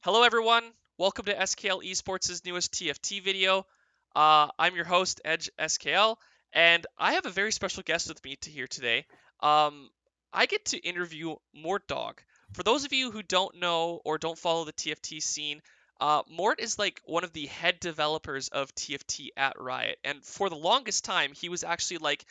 Hello, everyone. Welcome to SKL Esports' newest TFT video. I'm your host, Edge SKL, and I have a very special guest with me here today. Um, I get to interview Mortdog. For those of you who don't know or don't follow the TFT scene, Mort is like one of the head developers of TFT at Riot, and for the longest time, he was actually like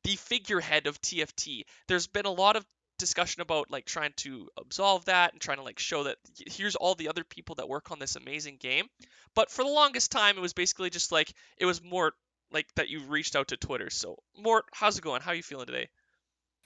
the figurehead of TFT. There's been a lot of discussion about like trying to absolve that and trying to like show that here's all the other people that work on this amazing game. But for the longest time, it was basically just like it was more like that you reached out to Twitter. So Mort, how's it going? How are you feeling today?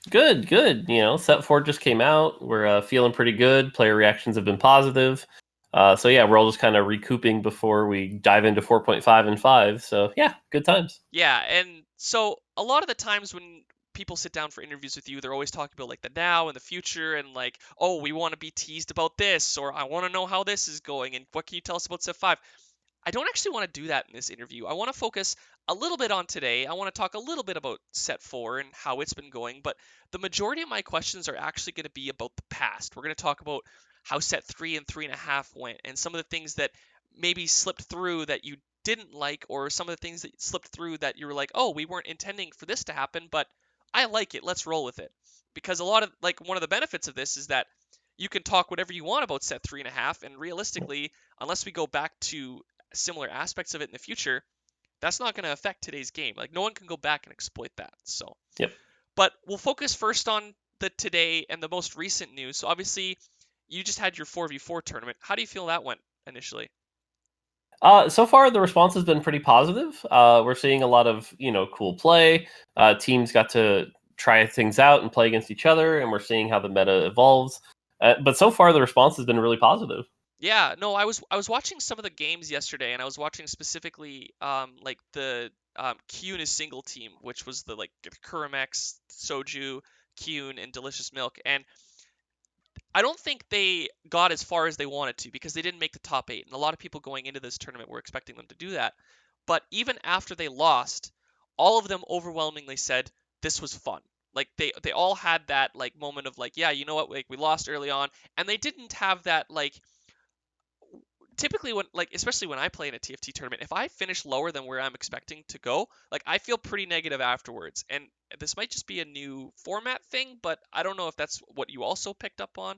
Good, good. Set 4 just came out. We're feeling pretty good. Player reactions have been positive. So yeah, we're all just kind of recouping before we dive into 4.5 and 5. So yeah, good times. Yeah, and so a lot of the times when people sit down for interviews with you, they're always talking about like the now and the future and like, oh, we want to be teased about this, or I want to know how this is going, and what can you tell us about Set 5? I don't actually want to do that in this interview. I want to focus a little bit on today. I want to talk a little bit about Set 4 and how it's been going, but the majority of my questions are actually going to be about the past. We're going to talk about how Set 3 and 3.5 went and some of the things that maybe slipped through that you didn't like, or some of the things that slipped through that you were like, oh, we weren't intending for this to happen, but I like it. Let's roll with it. Because a lot of, like, one of the benefits of this is that you can talk whatever you want about Set 3.5, and realistically, unless we go back to similar aspects of it in the future, that's not going to affect today's game. Like no one can go back and exploit that. So, Yep. but we'll focus first on the today and the most recent news. So obviously, you just had your 4v4 tournament. How do you feel that went initially? So far the response has been pretty positive. We're seeing a lot of cool play. Teams got to try things out and play against each other, and we're seeing how the meta evolves. But so far the response has been really positive. Yeah, no, I was watching some of the games yesterday, and I was watching specifically like the Kyun is single team, which was the like Kurimex, Soju, Kyun, and Delicious Milk, and I don't think they got as far as they wanted to because they didn't make the top eight, and a lot of people going into this tournament were expecting them to do that. But even after they lost, all of them overwhelmingly said this was fun. Like they all had that like moment of like, yeah, you know what, like we lost early on, and they didn't have that like typically when like especially when I play in a TFT tournament, if I finish lower than where I'm expecting to go, like I feel pretty negative afterwards. And this might just be a new format thing, but I don't know if that's what you also picked up on.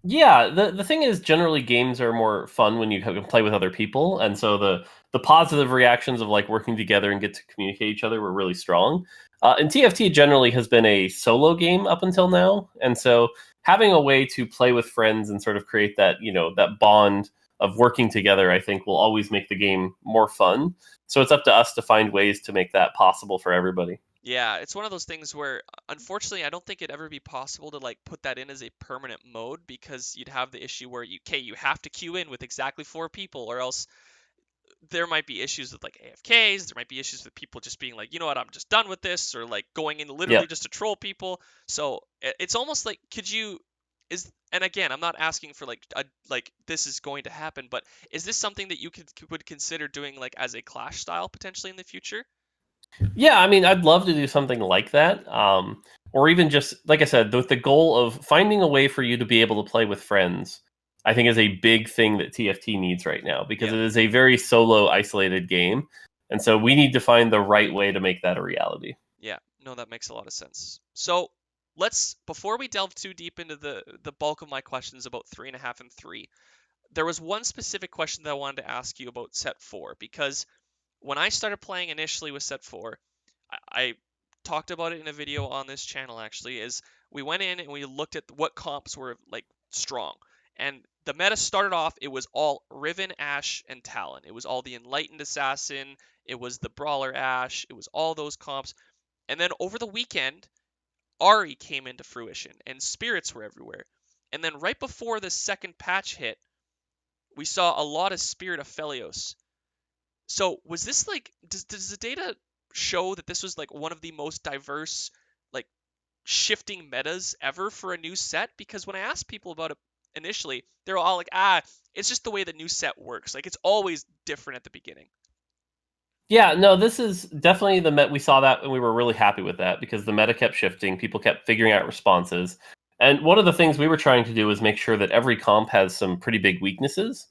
Yeah, the thing is, generally games are more fun when you can play with other people, and so the positive reactions of like working together and get to communicate each other were really strong. And TFT generally has been a solo game up until now, and so having a way to play with friends and sort of create that that bond of working together, I think will always make the game more fun. So it's up to us to find ways to make that possible for everybody. Yeah, it's one of those things where unfortunately I don't think it'd ever be possible to like put that in as a permanent mode because you'd have the issue where you have to queue in with exactly four people or else there might be issues with like AFKs, there might be issues with people just being like, you know what, I'm just done with this, or like going in literally Yep. just to troll people. So it's almost like could you is and again, I'm not asking for like a like this is going to happen, but is this something that you would consider doing like as a clash style potentially in the future? Yeah, I mean, I'd love to do something like that. Or even just, like I said, with the goal of finding a way for you to be able to play with friends, I think is a big thing that TFT needs right now because Yeah. it is a very solo, isolated game. And so we need to find the right way to make that a reality. Yeah, no, that makes a lot of sense. So let's before we delve too deep into the bulk of my questions about 3.5 and 3, there was one specific question that I wanted to ask you about set 4 because when I started playing initially with set 4, I talked about it in a video on this channel actually, is we went in and we looked at what comps were like strong. And the meta started off, it was all Riven, Ashe, and Talon. It was all the Enlightened Assassin, it was the Brawler Ashe, it was all those comps. And then over the weekend, Ari came into fruition and spirits were everywhere. And then right before the second patch hit, we saw a lot of Spirit of Felios. So was this like does the data show that this was like one of the most diverse like shifting metas ever for a new set? Because when I asked people about it initially, they're all like, it's just the way the new set works. Like it's always different at the beginning. Yeah, no, this is definitely the we saw that and we were really happy with that because the meta kept shifting, people kept figuring out responses. And one of the things we were trying to do was make sure that every comp has some pretty big weaknesses.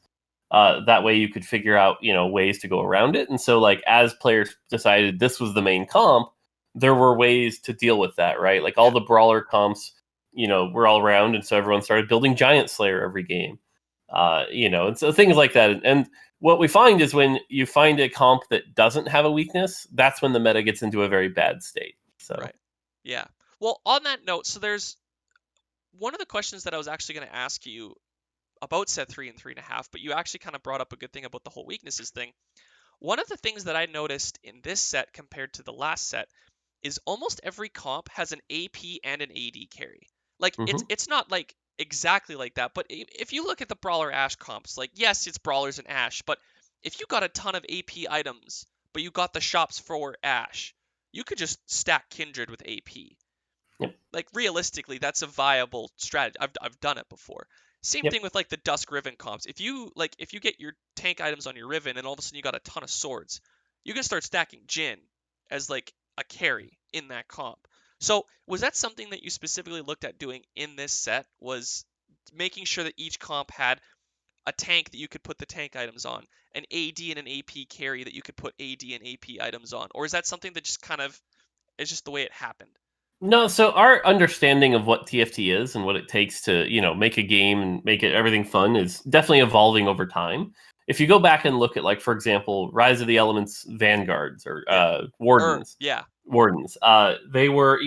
That way you could figure out, ways to go around it. And so like as players decided this was the main comp, there were ways to deal with that, right? Like all Yeah, the brawler comps, were all around, and so everyone started building Giant Slayer every game. And so things like that. And what we find is when you find a comp that doesn't have a weakness, that's when the meta gets into a very bad state. So right. Yeah. Well, on that note, so there's one of the questions that I was actually going to ask you about set 3 and 3.5, but you actually kind of brought up a good thing about the whole weaknesses thing. One of the things that I noticed in this set compared to the last set is almost every comp has an AP and an AD carry. Like mhm. it's not like exactly like that, but if you look at the Brawler Ash comps, like yes, it's Brawlers and Ash, but if you got a ton of AP items, but you got the shops for Ash, you could just stack Kindred with AP. Yep. Like realistically, that's a viable strategy. I've done it before. Same Yep. thing with like the Dusk Riven comps. If you get your tank items on your Riven and all of a sudden you got a ton of swords, you can start stacking Jin as like a carry in that comp. So was that something that you specifically looked at doing in this set? Was making sure that each comp had a tank that you could put the tank items on, an AD and an AP carry that you could put AD and AP items on, or is that something that just kind of is just the way it happened? No, so our understanding of what TFT is and what it takes to, make a game and make it everything fun is definitely evolving over time. If you go back and look at, like, for example, Rise of the Elements Vanguards or Yeah. Wardens, Yeah. they were,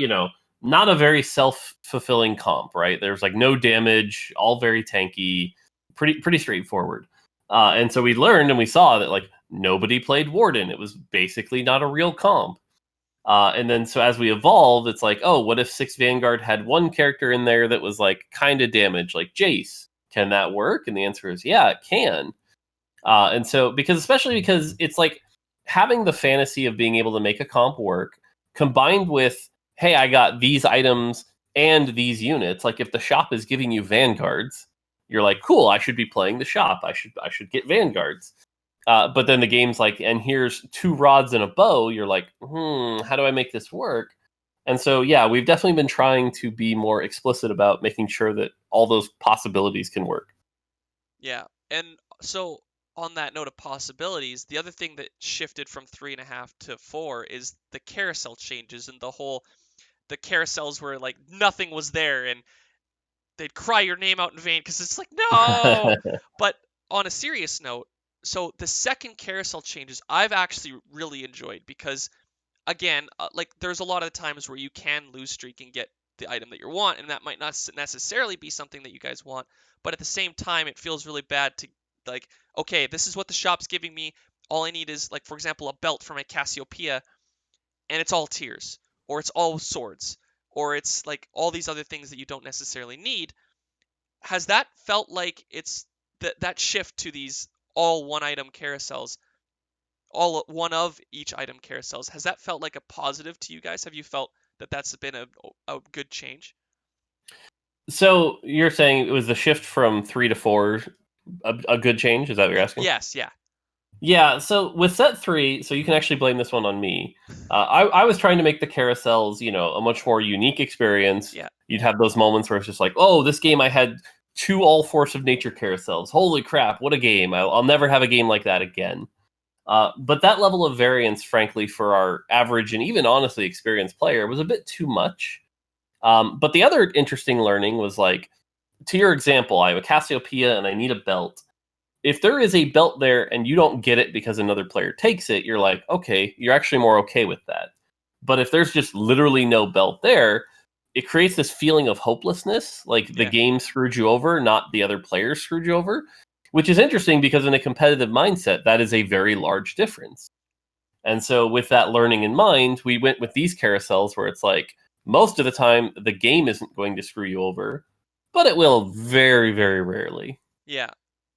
not a very self-fulfilling comp, right? There's like no damage, all very tanky, pretty straightforward. And so we learned and we saw that like nobody played Warden. It was basically not a real comp. And then so as we evolved, it's like, oh, what if Six Vanguard had one character in there that was like kind of damaged, like Jace? Can that work? And the answer is yeah, it can. And so especially because it's like having the fantasy of being able to make a comp work combined with, hey, I got these items and these units. Like if the shop is giving you vanguards, you're like, cool, I should be playing the shop. I should get vanguards. But then the game's like, and here's 2 rods and a bow. You're like, how do I make this work? And so, yeah, we've definitely been trying to be more explicit about making sure that all those possibilities can work. Yeah. And so on that note of possibilities, the other thing that shifted from 3.5 to 4 is the carousel changes and the carousels where like nothing was there and they'd cry your name out in vain because it's like no. But on a serious note, so the second carousel changes I've actually really enjoyed because again, like there's a lot of times where you can lose streak and get the item that you want, and that might not necessarily be something that you guys want. But at the same time, it feels really bad to like, okay, this is what the shop's giving me. All I need is like, for example, a belt from a Cassiopeia, and it's all tiers, or it's all swords, or it's like all these other things that you don't necessarily need. Has that felt like it's that shift to these all one item carousels, all one of each item carousels, has that felt like a positive to you guys? Have you felt that that's been a good change? So you're saying it was the shift from 3 to 4, a good change? Is that what you're asking? Yes, yeah. Yeah, so with set 3, so you can actually blame this one on me. I was trying to make the carousels, a much more unique experience. Yeah. You'd have those moments where it's just like, oh, this game I had 2 all force of nature carousels. Holy crap, what a game. I'll never have a game like that again. But that level of variance, frankly, for our average and even honestly experienced player was a bit too much. But the other interesting learning was like, to your example, I have a Cassiopeia and I need a belt. If there is a belt there and you don't get it because another player takes it, you're like, okay, you're actually more okay with that. But if there's just literally no belt there, it creates this feeling of hopelessness, like the Yeah. game screwed you over, not the other players screwed you over, which is interesting because in a competitive mindset, that is a very large difference. And so, with that learning in mind, we went with these carousels where it's like most of the time the game isn't going to screw you over, but it will very, very rarely. Yeah.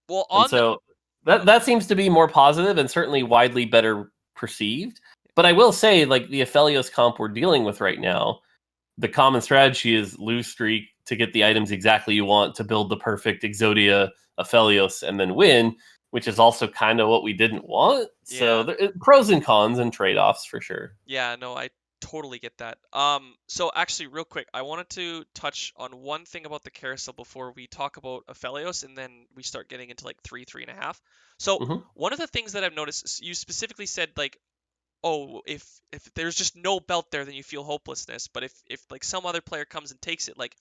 Well, And on the so that seems to be more positive and certainly widely better perceived. But I will say, like the Aphelios comp we're dealing with right now, the common strategy is lose streak to get the items exactly you want to build the perfect Exodia Aphelios and then win, which is also kind of what we didn't want. So yeah. pros and cons and trade offs for sure. Yeah, no, I totally get that. So actually, real quick, I wanted to touch on one thing about the carousel before we talk about Aphelios, and then we start getting into like 3.5. So Hmm. one of the things that I've noticed, you specifically said like, oh, if there's just no belt there, then you feel hopelessness. But if like some other player comes and takes it, like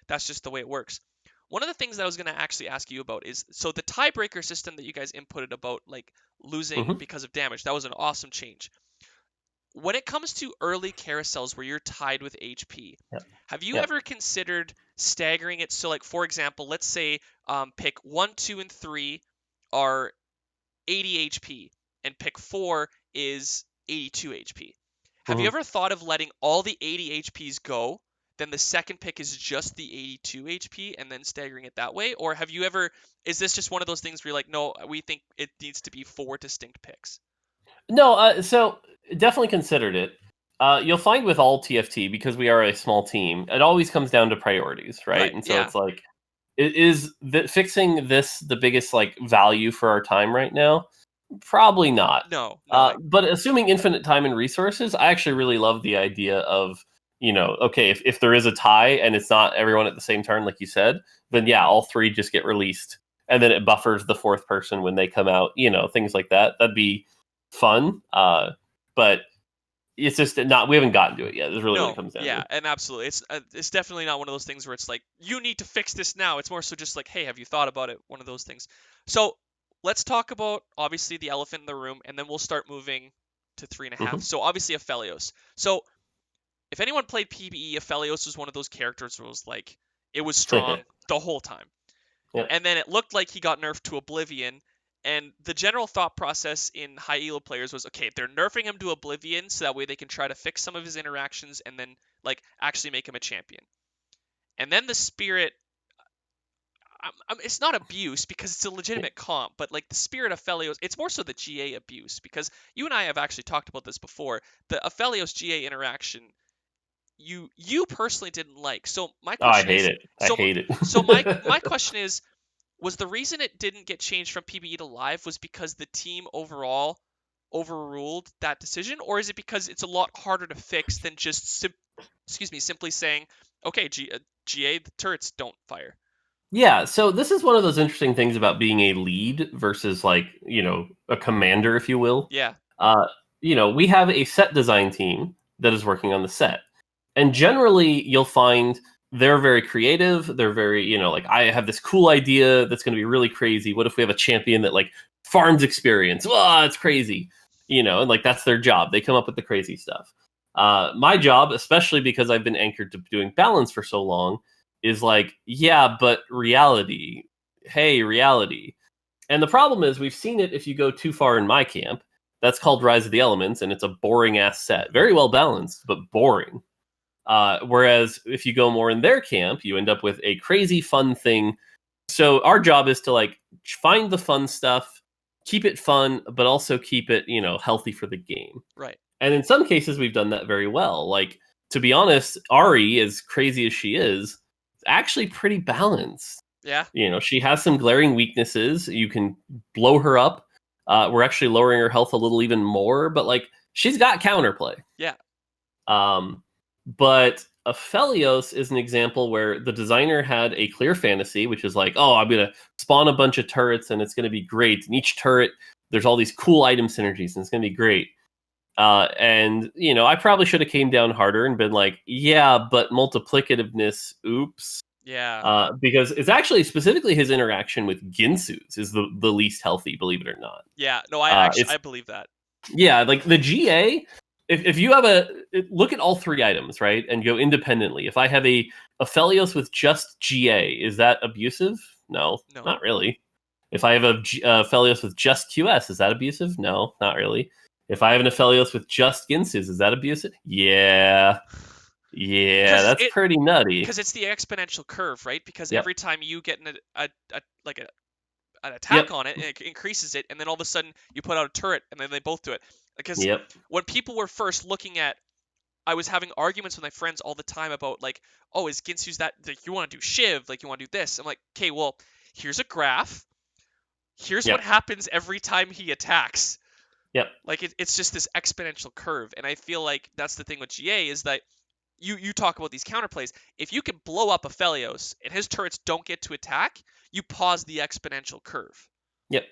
that's just the way it works. One of the things that I was going to actually ask you about is so the tiebreaker system that you guys inputted about like losing Hmm. because of damage. That was an awesome change. When it comes to early carousels where you're tied with HP, Yeah. have you Yeah. ever considered staggering it? So, like for example, let's say pick 1, 2, and 3 are 80 HP, and pick 4 is 82 HP. Have you Hmm. ever thought of letting all the 80 HPs go? Then the second pick is just the 82 HP, and then staggering it that way? Or have you ever? Is this just one of those things where you're like, no, we think it needs to be 4 distinct picks? No, so definitely considered it. You'll find with all TFT, because we are a small team, it always comes down to priorities, right? Right. And so Yeah. it's like, fixing this the biggest like value for our time right now? Probably not. No. No. But assuming infinite time and resources, I actually really love the idea of, okay, if there is a tie and it's not everyone at the same turn, like you said, then yeah, all three just get released, and then it buffers the fourth person when they come out. Things like that. That'd be fun. But it's just not. We haven't gotten to it yet. Is really what it No, comes down yeah, to. and absolutely, it's definitely not one of those things where it's like you need to fix this now. It's more so just like, hey, have you thought about it? One of those things. So let's talk about obviously the elephant in the room, and then we'll start moving to 3.5. Hmm. So obviously Aphelios. So if anyone played PBE, Aphelios was one of those characters where it was like it was strong the whole time. Yeah. And then it looked like he got nerfed to Oblivion. And the general thought process in high elo players was, okay, they're nerfing him to Oblivion so that way they can try to fix some of his interactions and then like actually make him a champion. And then the spirit, it's not abuse because it's a legitimate comp, but like the spirit of Aphelios, it's more so the GA abuse because you and I have actually talked about this before. The Aphelios GA interaction, you personally didn't like. So my Oh, I question hate is, it. I hate so my it. my question is, was the reason it didn't get changed from PBE to live was because the team overall overruled that decision, or is it because it's a lot harder to fix than just simply saying, okay, GA, the turrets don't fire? Yeah, so this is one of those interesting things about being a lead versus like, a commander, if you will. Yeah, Uh, we have a set design team that is working on the set. And generally you'll find they're very creative. They're very, like I have this cool idea that's going to be really crazy. What if we have a champion that like farms experience? Oh, it's crazy. And like that's their job. They come up with the crazy stuff. My job, especially because I've been anchored to doing balance for so long, is like, yeah, but reality. Hey, reality. And the problem is, we've seen it if you go too far in my camp. That's called Rise of the Elements, and it's a boring ass set. Very well balanced, but boring. Whereas if you go more in their camp, you end up with a crazy fun thing. So our job is to like find the fun stuff, keep it fun, but also keep it, healthy for the game. right. And in some cases, we've done that very well. Like, to be honest, Ari, as crazy as she is actually pretty balanced. Yeah, She has some glaring weaknesses. You can blow her up. We're actually lowering her health a little even more, but like she's got counterplay. yeah, Um, but Aphelios is an example where the designer had a clear fantasy, which is like, oh, I'm gonna spawn a bunch of turrets and it's gonna be great. And each turret, there's all these cool item synergies, and it's gonna be great. And I probably should have came down harder and been like, yeah, but multiplicativeness, oops. yeah, Because it's actually specifically his interaction with Ginsu's is the least healthy, believe it or not. yeah. No, I actually It's I believe that. Yeah, like the GA. If you have look at all three items, right, and go independently. If I have a Aphelios with just GA, is that abusive? No, No. not really. If I have a Aphelios with just QS, is that abusive? No, not really. If I have an Aphelios with just Ginsu's, is that abusive? Yeah, yeah, Because that's pretty nutty. it's the exponential curve, right? Because Yep, every time you get like an yep, attack on it, and it increases it, and then all of a sudden you put out a turret, and then they both do it. Because yep. when people were first looking at, I was having arguments with my friends all the time about like, oh, is Ginsu's that like you want to do Shiv, like you want to do this? I'm like, okay, well, here's a graph. Here's Yeah. what happens every time he attacks. Yep. Like it's just this exponential curve, and I feel like that's the thing with GA is that you talk about these counterplays. If you can blow up Aphelios and his turrets don't get to attack, you pause the exponential curve. Yep.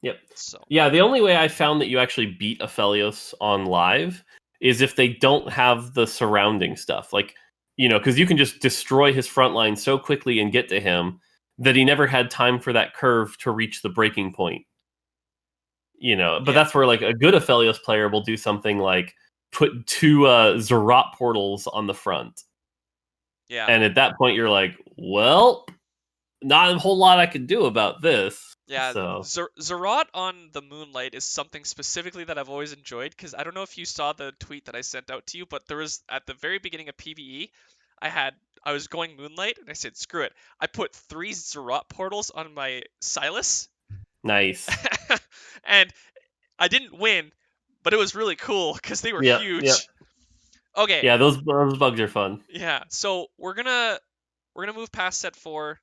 Yep. So Yeah, the only way I found that you actually beat Aphelios on live is if they don't have the surrounding stuff. Like, because you can just destroy his front line so quickly and get to him that he never had time for that curve to reach the breaking point. But yeah, that's where like a good Aphelios player will do something like put two Zerat portals on the front. yeah. And at that point you're like, well, not a whole lot I can do about this. Yeah, So Zerat on the Moonlight is something specifically that I've always enjoyed because I don't know if you saw the tweet that I sent out to you, but there was at the very beginning of PvE, I was going Moonlight and I said screw it. I put 3 Zerat portals on my Silas, nice. and I didn't win, but it was really cool because they were Yep, yep. huge. Okay, Yeah, those bugs are fun. yeah, so we're gonna move past set 4.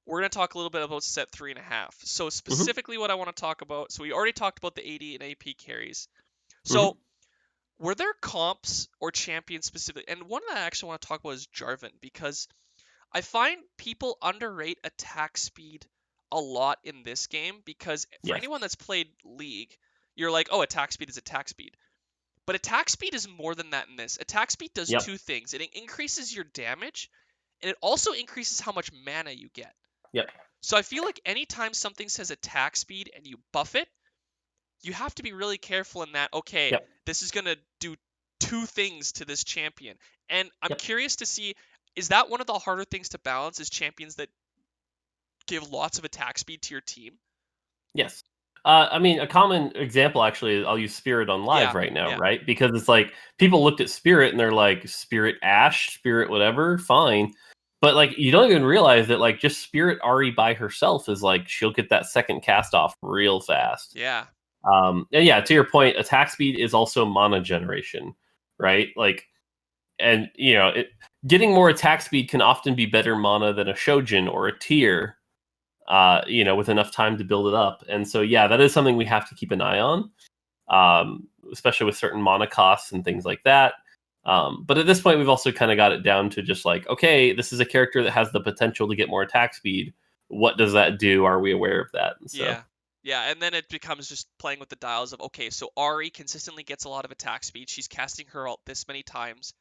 We're going to talk a little bit about set 3.5. So Hmm. specifically what I want to talk about, so we already talked about the AD and AP carries. Hmm. So were there comps or champions specifically? And one that I actually want to talk about is Jarvan, because I find people underrate attack speed a lot in this game, because for Yes. anyone that's played League, you're like, oh, attack speed is attack speed. But attack speed is more than that in this. Attack speed does Yep. 2 things. It increases your damage, and it also increases how much mana you get. Yep. So I feel like anytime something says attack speed and you buff it, you have to be really careful in that, okay, Yep. this is going to do 2 things to this champion. And I'm Yep. curious to see, is that one of the harder things to balance, is champions that give lots of attack speed to your team? Yes. I mean, a common example actually, I'll use Spirit on live Yeah, right now, yeah, right? Because it's like people looked at Spirit and they're like, Spirit Ash, Spirit whatever, fine. But like you don't even realize that like just Spirit Ari by herself is like she'll get that second cast off real fast. yeah, And yeah, to your point, attack speed is also mana generation, right? Like, and getting more attack speed can often be better mana than a Shojin or a tier, with enough time to build it up. And so, yeah, that is something we have to keep an eye on, especially with certain mana costs and things like that. But at this point, we've also kind of got it down to just like, okay, this is a character that has the potential to get more attack speed. What does that do? Are we aware of that? And so, yeah. Yeah, and then it becomes just playing with the dials of, okay, so Ari consistently gets a lot of attack speed. She's casting her ult this many times.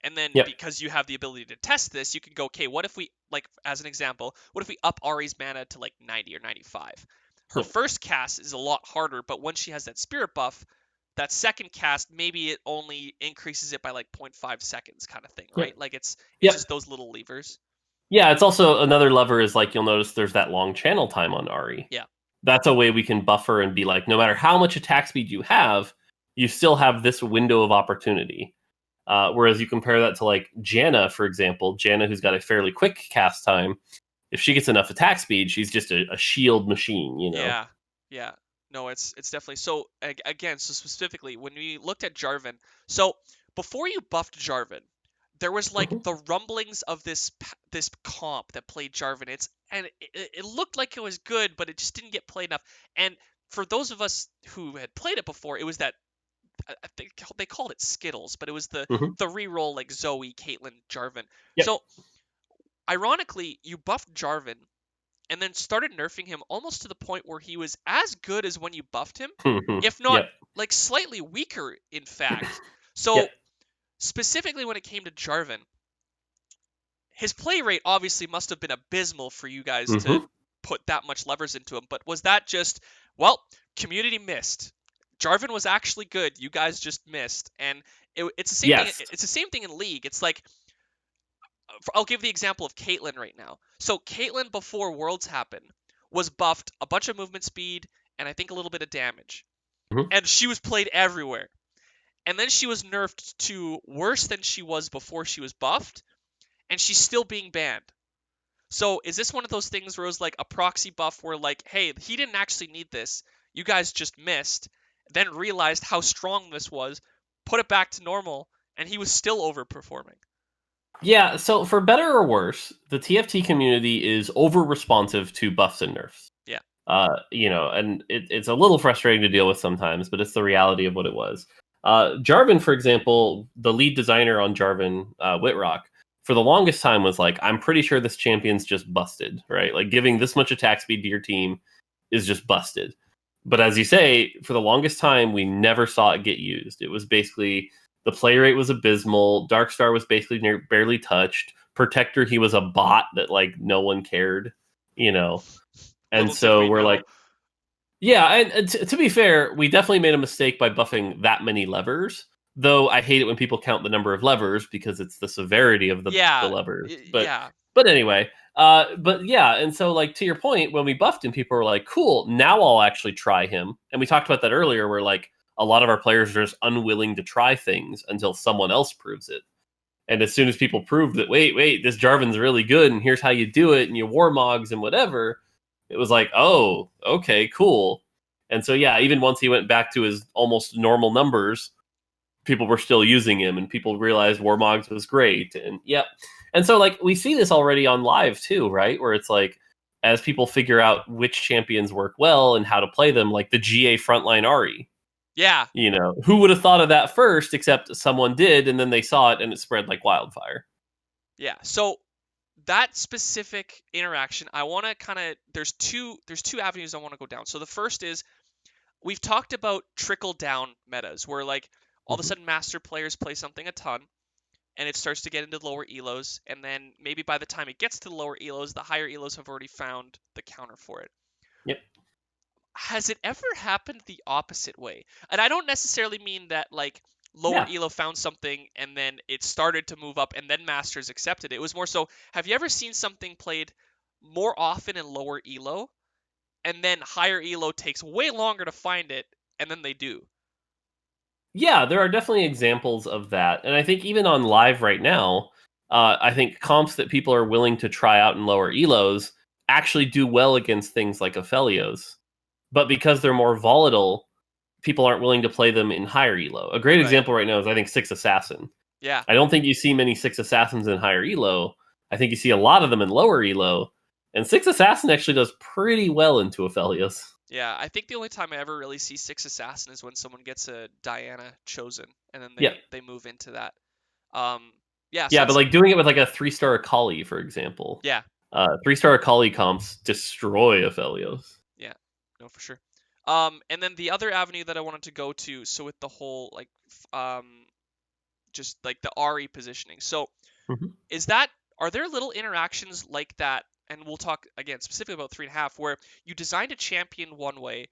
And then yep, because you have the ability to test this, you can go, okay, what if we, like, as an example, what if we up Ari's mana to like 90 or 95? Her yep, first cast is a lot harder, but once she has that spirit buff, that second cast, maybe it only increases it by like 0.5 seconds kind of thing, yep, right? Like it's yep. just those little levers. Yeah, it's also another lever is like you'll notice there's that long channel time on Ari. Yeah. That's a way we can buffer and be like, no matter how much attack speed you still have this window of opportunity. Whereas you compare that to like Janna, for example, Janna, who's got a fairly quick cast time, if she gets enough attack speed, she's just a shield machine. Yeah. Yeah. No, it's definitely so again, so specifically when we looked at Jarvan, so before you buffed Jarvan, there was like Hmm. the rumblings of this comp that played Jarvan. It looked like it was good, but it just didn't get played enough. And for those of us who had played it before, it was that I think they called it Skittles, but it was the Hmm. the reroll like Zoe, Caitlyn, Jarvan. Yep. So ironically, you buffed Jarvan and then started nerfing him almost to the point where he was as good as when you buffed him, if not Yep. like slightly weaker, in fact. Yep. So specifically when it came to Jarvan, his play rate obviously must have been abysmal for you guys to Hmm. put that much levers into him. But was that just, well, community missed? Jarvan was actually good. You guys just missed, and it's the same thing. Yes. It's the same thing in League. It's like I'll give the example of Caitlyn right now. So Caitlyn before Worlds happened was buffed a bunch of movement speed and I think a little bit of damage, Hmm. and she was played everywhere. And then she was nerfed to worse than she was before she was buffed, and she's still being banned. So is this one of those things where it was like a proxy buff where like, hey, he didn't actually need this. You guys just missed, then realized how strong this was, put it back to normal, and he was still overperforming. Yeah, so for better or worse, the TFT community is over responsive to buffs and nerfs. Yeah. And it's a little frustrating to deal with sometimes, but it's the reality of what it was. Jarvan, for example, the lead designer on Jarvan, Whitrock, for the longest time was like, I'm pretty sure this champion's just busted, right? Like giving this much attack speed to your team is just busted. But as you say, for the longest time, we never saw it get used. It was basically the play rate was abysmal. Darkstar was basically barely touched. Protector, he was a bot that like no one cared, you know. And Little did so we we're know. like, yeah, and to be fair, we definitely made a mistake by buffing that many levers. Though I hate it when people count the number of levers because it's the severity of the Yeah, levers. yeah, But anyway, but yeah, and so like to your point, when we buffed him, people were like, "Cool, now I'll actually try him." And we talked about that earlier, where like a lot of our players are just unwilling to try things until someone else proves it. And as soon as people prove that, wait, this Jarvan's really good, and here's how you do it, and you warmogs and whatever, it was like, oh, okay, cool. And so yeah, even once he went back to his almost normal numbers, people were still using him, and people realized warmogs was great. And yep. And so like we see this already on live too, right? Where it's like as people figure out which champions work well and how to play them, like the GA frontline Ari, yeah, who would have thought of that first, except someone did, and then they saw it and it spread like wildfire. yeah. So that specific interaction, I want to kind of there's two avenues I want to go down. So the first is we've talked about trickle down metas where like all of a Mm-hmm. sudden master players play something a ton and it starts to get into lower elos, and then maybe by the time it gets to the lower elos, the higher elos have already found the counter for it. Yep. Has it ever happened the opposite way? And I don't necessarily mean that like lower Yeah. elo found something and then it started to move up and then masters accepted it. It was more so, have you ever seen something played more often in lower elo and then higher elo takes way longer to find it and then they do? Yeah, there are definitely examples of that. And I think even on live right now, I think comps that people are willing to try out in lower elos actually do well against things like Aphelios. But because they're more volatile, people aren't willing to play them in higher elo. A great Right. example right now is I think Six Assassin. Yeah. I don't think you see many Six Assassins in higher elo. I think you see a lot of them in lower elo. And Six Assassin actually does pretty well into Aphelios. Yeah, I think the only time I ever really see six assassin is when someone gets a Diana chosen and then Yeah. they move into that. Um yeah, so Yeah, but that's like doing it with like a 3-star Akali, for example. yeah, 3-star Akali comps destroy Aphelios. yeah. No, for sure. And then the other avenue that I wanted to go to, so with the whole like just like the RE positioning. So Mhm. is that are there little interactions like that? And we'll talk again specifically about 3.5, where you designed a champion one way,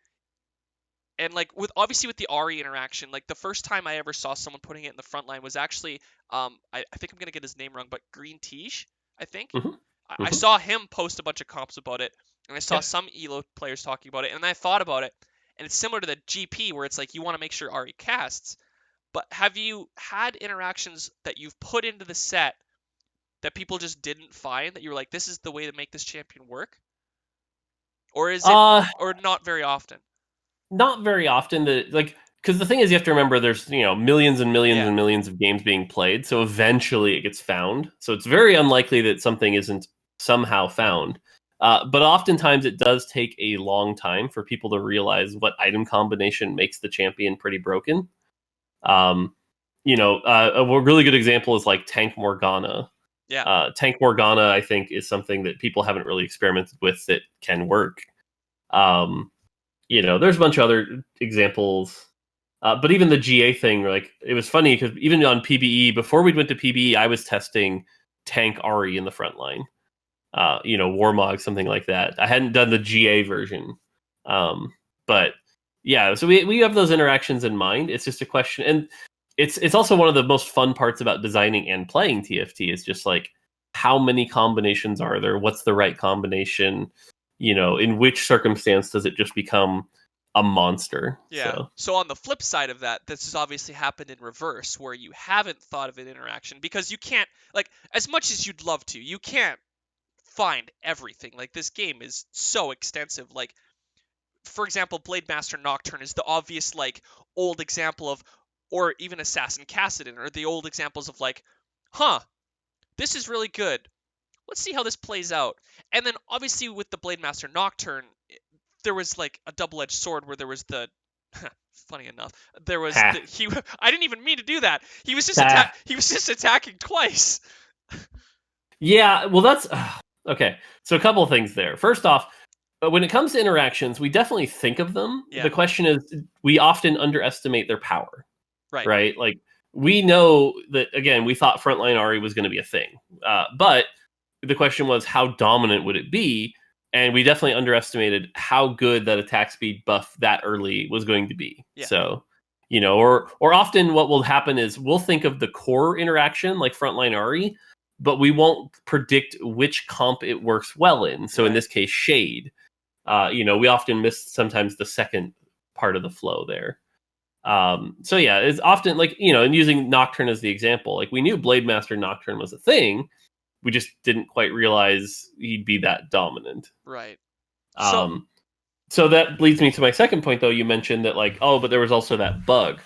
and like with obviously with the Ari interaction, like the first time I ever saw someone putting it in the front line was actually I think I'm gonna get his name wrong, but Green Tige, I think. Mhm. I Mhm. saw him post a bunch of comps about it, and I saw Yeah. some Elo players talking about it, and I thought about it, and it's similar to the GP where it's like you want to make sure Ari casts, but have you had interactions that you've put into the set that people just didn't find that you were like, this is the way to make this champion work? Or is it Uh or not very often? Not very often. Because the thing is, you have to remember there's millions and millions Yeah. and millions of games being played, so eventually it gets found. So it's very unlikely that something isn't somehow found. But oftentimes it does take a long time for people to realize what item combination makes the champion pretty broken. Um, a really good example is like Tank Morgana. Yeah. Tank Morgana, I think, is something that people haven't really experimented with that can work. Um, there's a bunch of other examples. But even the GA thing, like it was funny because even on PBE, before we went to PBE, I was testing Tank Ari in the front line. Warmog, something like that. I hadn't done the GA version. But yeah, so we have those interactions in mind. It's just a question, and it's also one of the most fun parts about designing and playing TFT is just like how many combinations are there? What's the right combination? In which circumstance does it just become a monster? Yeah. So So on the flip side of that, this has obviously happened in reverse, where you haven't thought of an interaction because you can't, like, as much as you'd love to, you can't find everything. Like, this game is so extensive. Like, for example, Blade Master Nocturne is the obvious, like, old example of, or even Assassin Cassidon, or the old examples of, like, huh, this is really good. Let's see how this plays out. And then obviously with the Blade Master Nocturne, there was like a double-edged sword where there was the funny enough, there was Ha. the he. I didn't even mean to do that. He was just Ha. He was just attacking twice. Yeah, well, that's okay. So a couple of things there. First off, when it comes to interactions, we definitely think of them. Yeah. The question is, we often underestimate their power, Right. right? Like we know that again, we thought frontline Ari was going to be a thing, but the question was, how dominant would it be? And we definitely underestimated how good that attack speed buff that early was going to be. Yeah. So, or often what will happen is we'll think of the core interaction like frontline Ari, but we won't predict which comp it works well in. So in Right. this case, Shade. We often miss sometimes the second part of the flow there. So yeah, it's often like, and using Nocturne as the example, like we knew Blade Master Nocturne was a thing. We just didn't quite realize he'd be that dominant. Right. So So that leads me to my second point, though. You mentioned that, like, oh, but there was also that bug.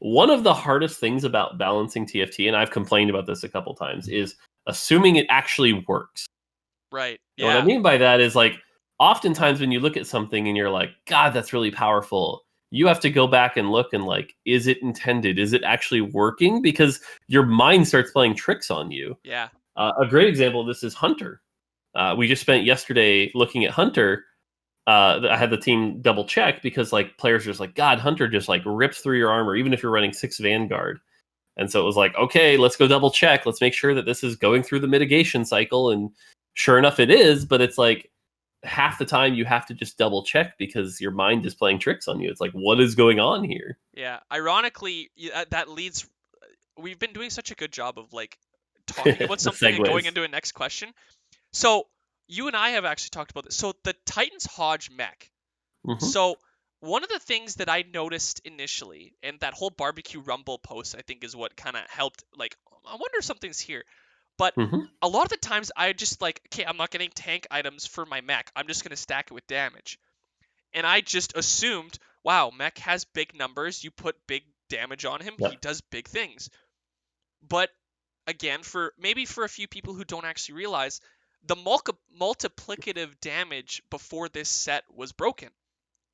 One of the hardest things about balancing TFT, and I've complained about this a couple times, is assuming it actually works. right. And what I Yeah. mean by that is, like, oftentimes when you look at something and you're like, God, that's really powerful, you have to go back and look and, like, is it intended? Is it actually working? Because your mind starts playing tricks on you. Yeah. A great example of this is Hunter. We just spent yesterday looking at Hunter. I had the team double check because like players are just like, God, Hunter just like rips through your armor, even if you're running 6 Vanguard. And so it was like, okay, let's go double check. Let's make sure that this is going through the mitigation cycle. And sure enough, it is. But it's like half the time you have to just double check because your mind is playing tricks on you. It's like, what is going on here? Yeah. Ironically, that leads. We've been doing such a good job of like talking about The something and going segues. into a next question. So you and I have actually talked about this. So the Titans Hodge mech. Mm-hmm. So one of the things that I noticed initially, and that whole barbecue rumble post, I think, is what kind of helped. Like, I wonder if something's here. But Mm-hmm. a lot of the times, I just like, okay, I'm not getting tank items for my mech. I'm just gonna stack it with damage. And I just assumed, wow, mech has big numbers. You put big damage on him, he Yep. does big things. But again, for a few people who don't actually realize, the multiplicative damage before this set was broken.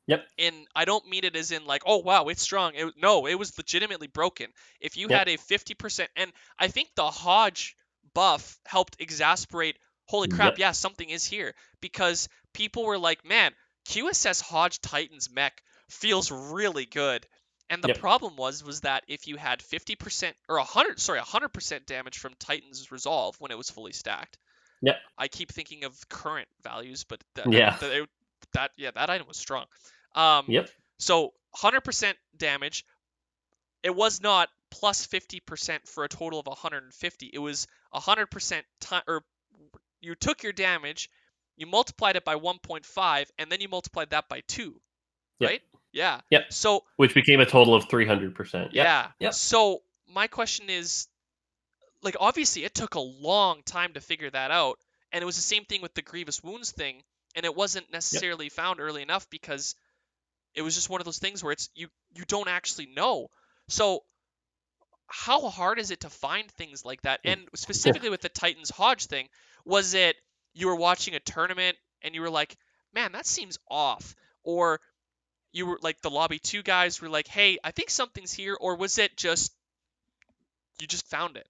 Yep. And I don't mean it as in like, oh wow, it's strong. No, it was legitimately broken. If you Yep. had a 50%, and I think the Hodge buff helped exasperate, holy crap, Yep. yeah, something is here. Because people were like, man, QSS Hodge Titans mech feels really good. And the Yep. problem was that if you had 50% or 100% damage from Titan's Resolve when it was fully stacked. Yep. I keep thinking of current values, but Yeah. that item was strong. Um, Yep. so 100% damage. It was not plus 50% for a total of 150. It was 100% time, or you took your damage, you multiplied it by 1.5, and then you multiplied that by 2, Yep. right? Yeah. Yep. So Which became a total of 300%. Yep. yeah. Yep. So my question is, like, obviously it took a long time to figure that out, and it was the same thing with the grievous wounds thing, and it wasn't Yep. necessarily found early enough because it was just one of those things where it's you don't actually know. So how hard is it to find things like that? And specifically with the Titans Hodge thing, was it you were watching a tournament and you were like, man, that seems off, or you were like the lobby 2 guys were like, hey, I think something's here, or was it just you just found it?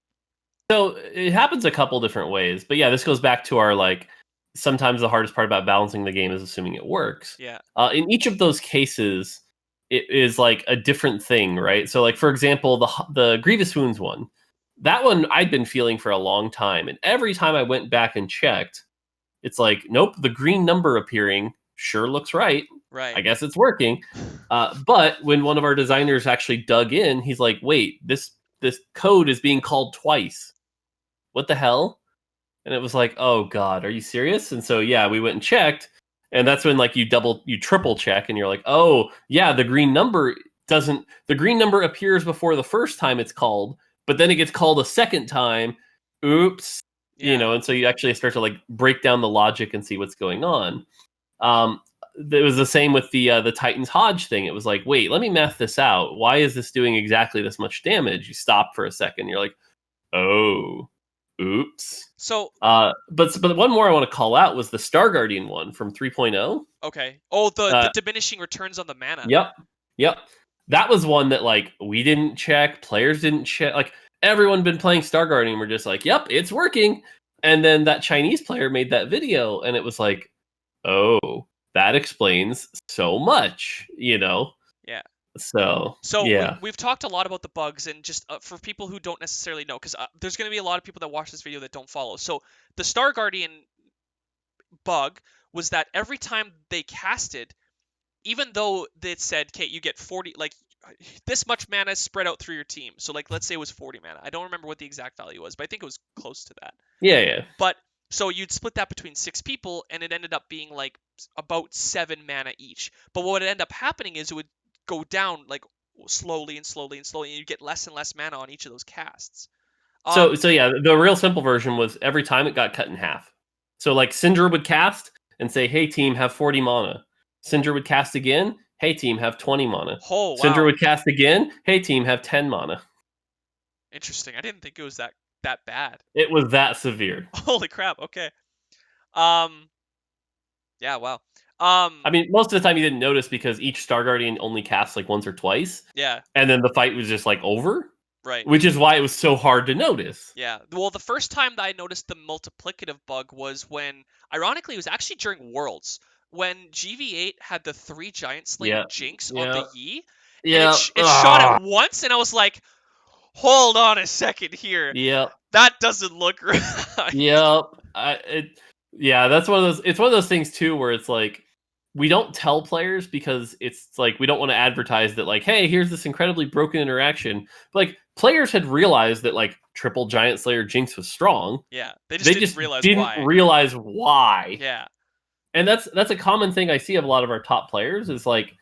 So it happens a couple different ways, but yeah, this goes back to our like. Sometimes the hardest part about balancing the game is assuming it works. Yeah. In each of those cases, it is like a different thing, right? So, like for example, the grievous wounds one, that one I'd been feeling for a long time, and every time I went back and checked, it's like, nope, the green number appearing sure looks right. Right. I guess it's working. But when one of our designers actually dug in, he's like, wait, this code is being called twice. What the hell? And it was like, oh God, are you serious? And so yeah, we went and checked, and that's when like you triple check, and you're like, oh yeah, the green number appears before the first time it's called, but then it gets called a second time. Oops. Yeah. And so you actually start to like break down the logic and see what's going on. It was the same with the Titans Hodge thing. It was like, wait, let me math this out. Why is this doing exactly this much damage? You stop for a second. You're like, oh. Oops. So, But one more I want to call out was the Star Guardian one from 3.0. okay. Oh, the Uh, diminishing returns on the mana. yep, yep. That was one that like we didn't check, players didn't check. Like everyone been playing Star Guardian, we're just like, yep, it's working. And then that Chinese player made that video, and it was like, oh, that explains so much, you know. Yeah. So So yeah, we've talked a lot about the bugs, and just for people who don't necessarily know, because there's going to be a lot of people that watch this video that don't follow. So the Star Guardian bug was that every time they casted, even though it said, okay, you get 40, like this much mana spread out through your team. So like, let's say it was 40 mana. I don't remember what the exact value was, but I think it was close to that. yeah, yeah. But so you'd split that between 6 people, and it ended up being like about 7 mana each. But what would end up happening is it would go down like slowly and slowly and slowly, and you get less and less mana on each of those casts. So yeah, the real simple version was every time it got cut in half. So like Syndra would cast and say, "Hey team, have 40 mana." Syndra would cast again. Hey team, have 20 mana. Oh Syndra wow, would cast again. Hey team, have 10 mana. interesting. I didn't think it was that bad. It was that severe. Holy crap. Okay. Um. Yeah. Wow. Um. I mean, most of the time you didn't notice because each Star Guardian only casts like once or twice, Yeah. and then the fight was just like over, Right. which is why it was so hard to notice. Yeah. Well, the first time that I noticed the multiplicative bug was when, ironically, it was actually during Worlds when GV8 had the 3 Giant Slayer Yeah, Jinx on the yeah, Yi, and yeah, it shot at once, and I was like, hold on a second here, yeah. that doesn't look right. Yep. Yeah, that's one of those. It's one of those things too, where it's like we don't tell players because it's like we don't want to advertise that like, hey, here's this incredibly broken interaction. But like players had realized that like triple Giant Slayer Jinx was strong. Yeah, they just They didn't just realize didn't why. realize why. Yeah. And that's a common thing I see of a lot of our top players is like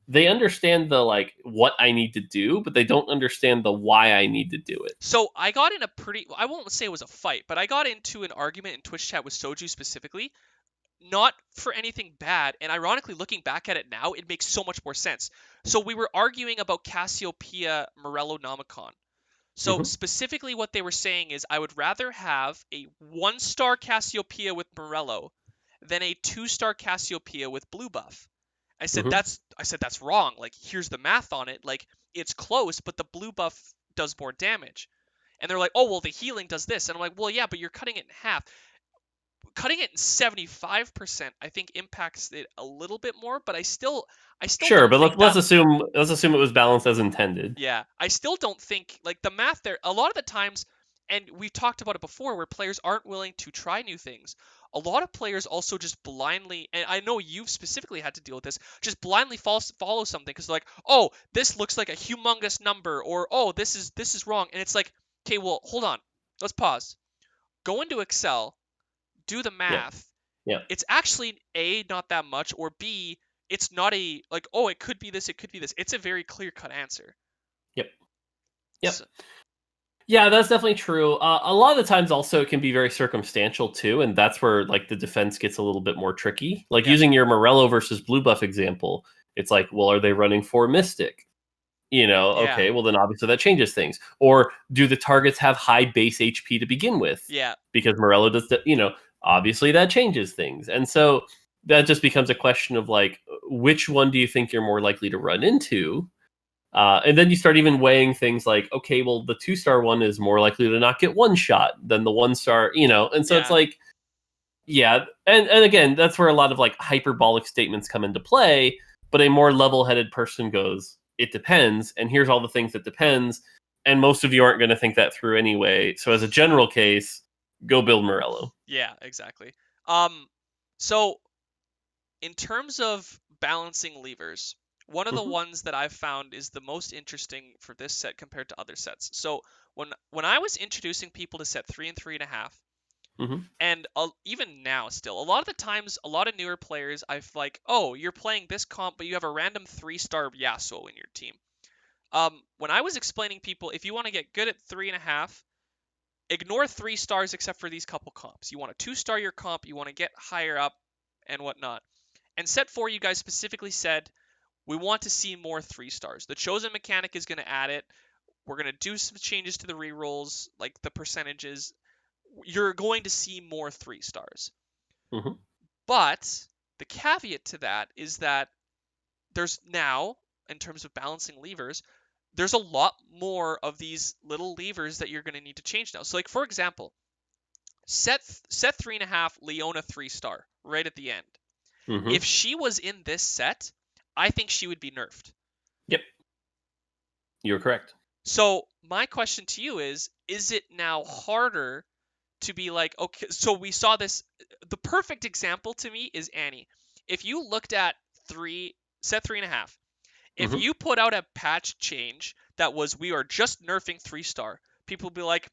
they understand the like what I need to do, but they don't understand the why I need to do it. So I got in a pretty, I won't say it was a fight, but I got into an argument in Twitch chat with Soju specifically, not for anything bad. And ironically, looking back at it now, it makes so much more sense. So we were arguing about Cassiopeia Morello Nomicon. So Hmm. specifically, what they were saying is I would rather have a 1-star Cassiopeia with Morello than a 2-star Cassiopeia with blue buff. Hmm. I said that's wrong. Like here's the math on it. Like it's close, but the blue buff does more damage. And they're like, "Oh, well the healing does this." And I'm like, "Well, yeah, but you're cutting it in half. Cutting it in 75% I think impacts it a little bit more, but I still Sure, don't but think let's assume it was balanced as intended. yeah, I still don't think like the math there a lot of the times, and we've talked about it before where players aren't willing to try new things. A lot of players also just blindly, and I know you've specifically had to deal with this, just blindly follow something because they're like, "Oh, this looks like a humongous number," or "Oh, this is wrong." And it's like, "Okay, well, hold on. Let's pause. Go into Excel, do the Yeah, math. yeah, It's actually A, not that much, or B, it's not a like, oh, it could be this, it could be this. It's a very clear-cut answer." yep, yep. So, Yeah, that's definitely true. A lot of the times, also, it can be very circumstantial too, and that's where like the defense gets a little bit more tricky. Like yeah. using your Morello versus Blue Buff example, it's like, well, are they running for Mystic? Yeah. Okay, well then obviously that changes things. Or do the targets have high base HP to begin with? Yeah. Because Morello does that, obviously that changes things. And so that just becomes a question of like, which one do you think you're more likely to run into? And then you start even weighing things like, okay, well, the 2-star one is more likely to not get one shot than the 1-star, and so it's Yeah. like, yeah, and again, that's where a lot of like hyperbolic statements come into play. But a more level-headed person goes, "It depends," and here's all the things that depends, and most of you aren't going to think that through anyway. So as a general case, go build Morello. Yeah, exactly. Um, so in terms of balancing levers, one of the Hmm. ones that I've found is the most interesting for this set compared to other sets. So when I was introducing people to set 3 and 3.5, Hmm. and even now still, a lot of the times, a lot of newer players, I've like, oh, you're playing this comp, but you have a random 3-star Yasuo in your team. When I was explaining people, if you want to get good at 3.5, ignore 3 stars except for these couple comps. You want to 2-star your comp, you want to get higher up and whatnot. And set 4, you guys specifically said, we want to see more 3 stars. The chosen mechanic is going to add it. We're going to do some changes to the rerolls, like the percentages. you're going to see more 3-stars. Mm-hmm. But the caveat to that is that there's now, in terms of balancing levers, there's a lot more of these little levers that you're going to need to change now. So, like, for example, set 3.5, Leona 3-star right at the end. Mm-hmm. If she was in this set, I think she would be nerfed. Yep. You're correct. So my question to you is it now harder to be like, okay, so we saw this, the perfect example to me is Annie. If you looked at set 3.5, if Mm-hmm. you put out a patch change that was, we are just nerfing 3-star, people would be like,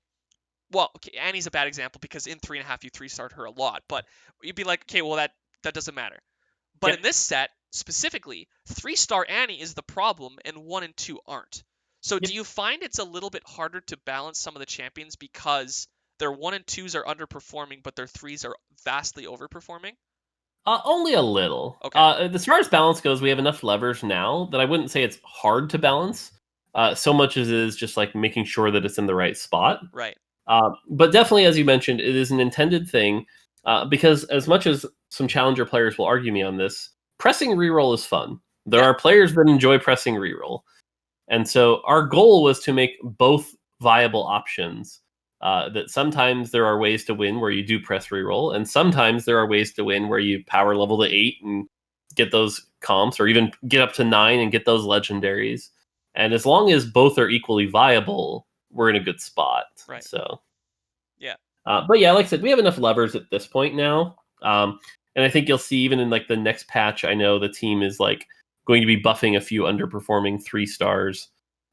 well, okay, Annie's a bad example because in 3.5 you 3-starred her a lot, but you'd be like, okay, well that doesn't matter. But Yep. in this set specifically, 3-star Annie is the problem and 1 and 2 aren't. So Yep. do you find it's a little bit harder to balance some of the champions because their 1 and 2s are underperforming, but their 3s are vastly overperforming? Only a little. Okay, As far as balance goes, we have enough levers now that I wouldn't say it's hard to balance. So much as it is just like making sure that it's in the right spot. right. But definitely, as you mentioned, it is an intended thing because as much as some challenger players will argue me on this, pressing reroll is fun. There Yeah, are players that enjoy pressing reroll. And so our goal was to make both viable options. That sometimes there are ways to win where you do press reroll, and sometimes there are ways to win where you power level to 8 and get those comps, or even get up to 9 and get those legendaries. And as long as both are equally viable, we're in a good spot. right. So, Yeah, but yeah, like I said, we have enough levers at this point now. And I think you'll see even in like the next patch, I know the team is like going to be buffing a few underperforming 3-stars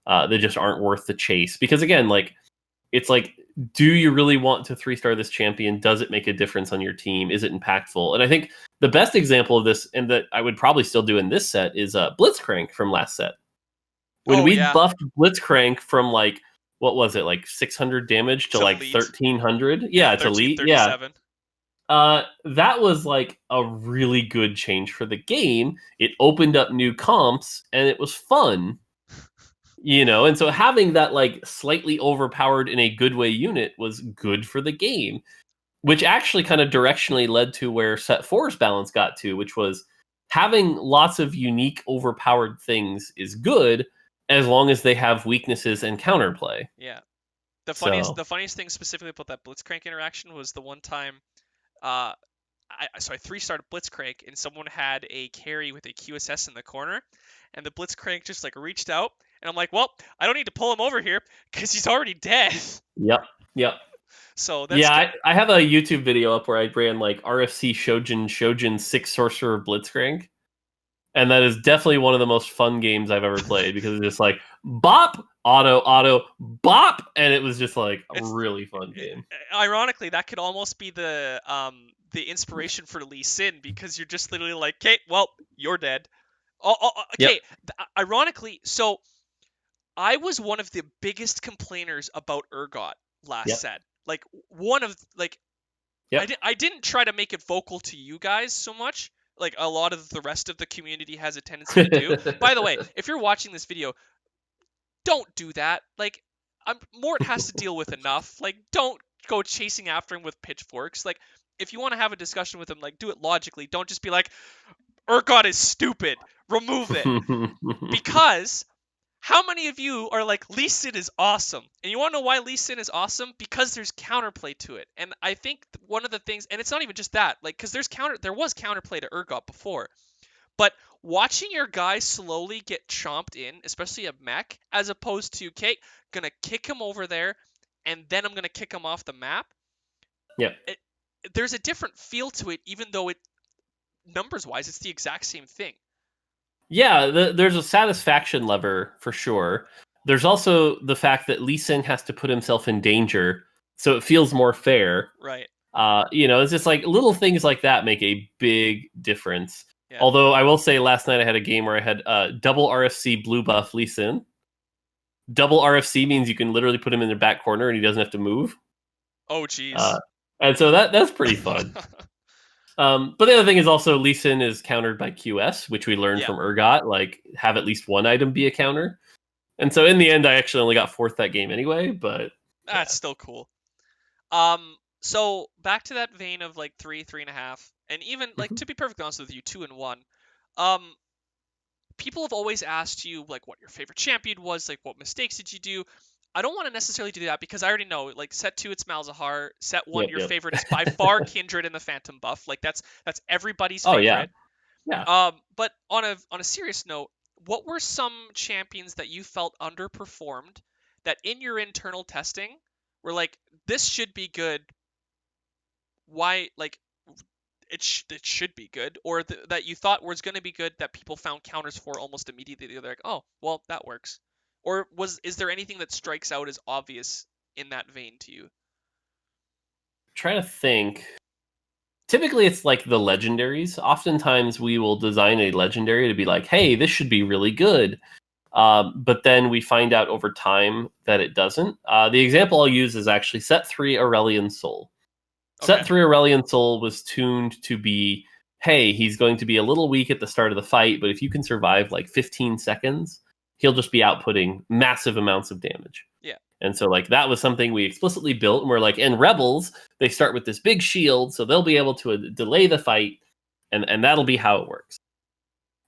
that just aren't worth the chase. Because again, like it's like, do you really want to 3-star this champion? Does it make a difference on your team? Is it impactful? And I think the best example of this, and that I would probably still do in this set, is Blitzcrank from last set. When oh we yeah, buffed Blitzcrank from like, what was it, like 600 damage to to like elite. 1300? Yeah, Yeah, it's elite. Yeah. 1337. That was like a really good change for the game. It opened up new comps and it was fun, and so having that like slightly overpowered in a good way unit was good for the game, which actually kind of directionally led to where set 4's balance got to, which was having lots of unique overpowered things is good as long as they have weaknesses and counterplay. Yeah. The funniest So the funniest thing specifically about that Blitzcrank interaction was the one time uh I 3-starred Blitzcrank and someone had a carry with a QSS in the corner, and the Blitzcrank just like reached out, and I'm like, well, I don't need to pull him over here because he's already dead. yep, yep. So that's Yeah, good. I have a YouTube video up where I ran like RFC Shojin 6 Sorcerer Blitzcrank. And that is definitely one of the most fun games I've ever played because it's just like bop, auto, bop, and it was just like a It's really fun game. ironically that could almost be the inspiration for Lee Sin because you're just literally like, okay, well, you're dead. Yep. Okay, ironically, so I was one of the biggest complainers about Urgot last Yep. set. Like one of like Yep. I didn't try to make it vocal to you guys so much. Like a lot of the rest of the community has a tendency to do. By the way, if you're watching this video, don't do that. Like, Mort has to deal with enough. Like, don't go chasing after him with pitchforks. Like, if you want to have a discussion with him, like, do it logically. Don't just be like, Urgot is stupid. Remove it. Because how many of you are like, Lee Sin is awesome? And you want to know why Lee Sin is awesome? Because there's counterplay to it. And I think one of the things, and it's not even just that, like, because there was counterplay to Urgot before. But watching your guy slowly get chomped in, especially a mech, as opposed to, okay, gonna kick him over there, and then I'm gonna kick him off the map. Yep. There's a different feel to it, even though numbers wise, it's the exact same thing. Yeah, there's a satisfaction lever for sure. There's also the fact that Lee Sin has to put himself in danger, so it feels more fair. Right. It's just like little things like that make a big difference. Yeah. Although I will say, last night I had a game where I had double RFC blue buff Lee Sin. Double RFC means you can literally put him in the back corner and he doesn't have to move. Oh, jeez. And so that's pretty fun. But the other thing is also Lee Sin is countered by QS, which we learned Yeah. from Urgot, like have at least one item be a counter. And so in the end, I actually only got fourth that game anyway, but That's still cool. So back to that vein of like 3.5, and even like Mhm. to be perfectly honest with you, 2 and 1. Um, People have always asked you like what your favorite champion was, like what mistakes did you do. I don't want to necessarily do that because I already know. Like set 2, it's Malzahar. Set 1, Yep, your yep. favorite is by far Kindred and the Phantom Buff. Like that's everybody's Oh yeah, favorite. yeah. But on a serious note, what were some champions that you felt underperformed that in your internal testing were like this should be good? Why like it should be good, or that you thought was going to be good that people found counters for almost immediately? They're like, oh, well, that works. Or is there anything that strikes out as obvious in that vein to you? Trying to think. Typically, it's like the legendaries. Oftentimes, we will design a legendary to be like, "Hey, this should be really good," but then we find out over time that it doesn't. The example I'll use is actually Set 3 Aurelion Soul. Set Okay. 3 Aurelion Soul was tuned to be, hey, he's going to be a little weak at the start of the fight, but if you can survive like 15 seconds, he'll just be outputting massive amounts of damage. Yeah. And so, like, that was something we explicitly built. And we're like, in Rebels, they start with this big shield, so they'll be able to delay the fight, and that'll be how it works.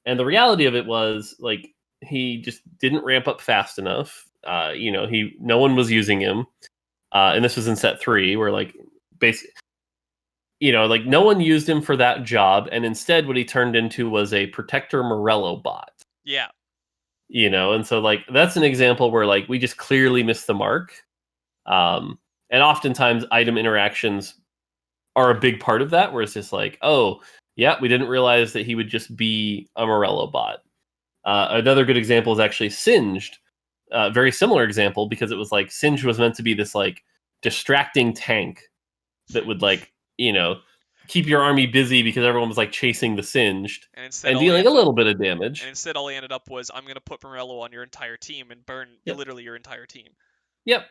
And the reality of it was, like, he just didn't ramp up fast enough. No one was using him. And this was in set 3, where, like, basically, like no one used him for that job, and instead what he turned into was a Protector Morello bot. Yeah. And so like that's an example where like we just clearly missed the mark. And oftentimes item interactions are a big part of that, where it's just like, oh, yeah, we didn't realize that he would just be a Morello bot. Another good example is actually Singed. Very similar example, because it was like Singed was meant to be this like distracting tank that would like keep your army busy because everyone was like chasing the Singed And instead and all he dealing a ended up little bit of and damage. instead all he ended up was I'm gonna put Morello on your entire team and burn Yep, literally your entire team. yep.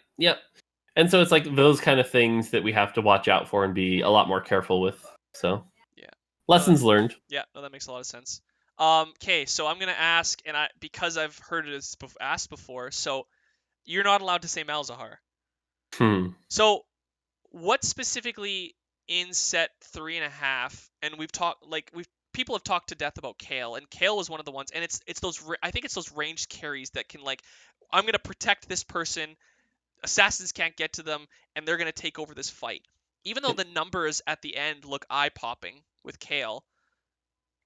And so it's like those kind of things that we have to watch out for and be a lot more careful with. So Yeah. No, lessons learned. yeah, no, that makes a lot of sense. Okay, so I'm gonna ask, and because I've heard it asked before, so you're not allowed to say Malzahar. Hmm. So what specifically in set 3.5? And we've talked like we've people have talked to death about Kale, and Kale was one of the ones, and it's those I think it's those ranged carries that can like I'm gonna protect this person, assassins can't get to them, and they're gonna take over this fight. Even though Yep. the numbers at the end look eye popping with Kale,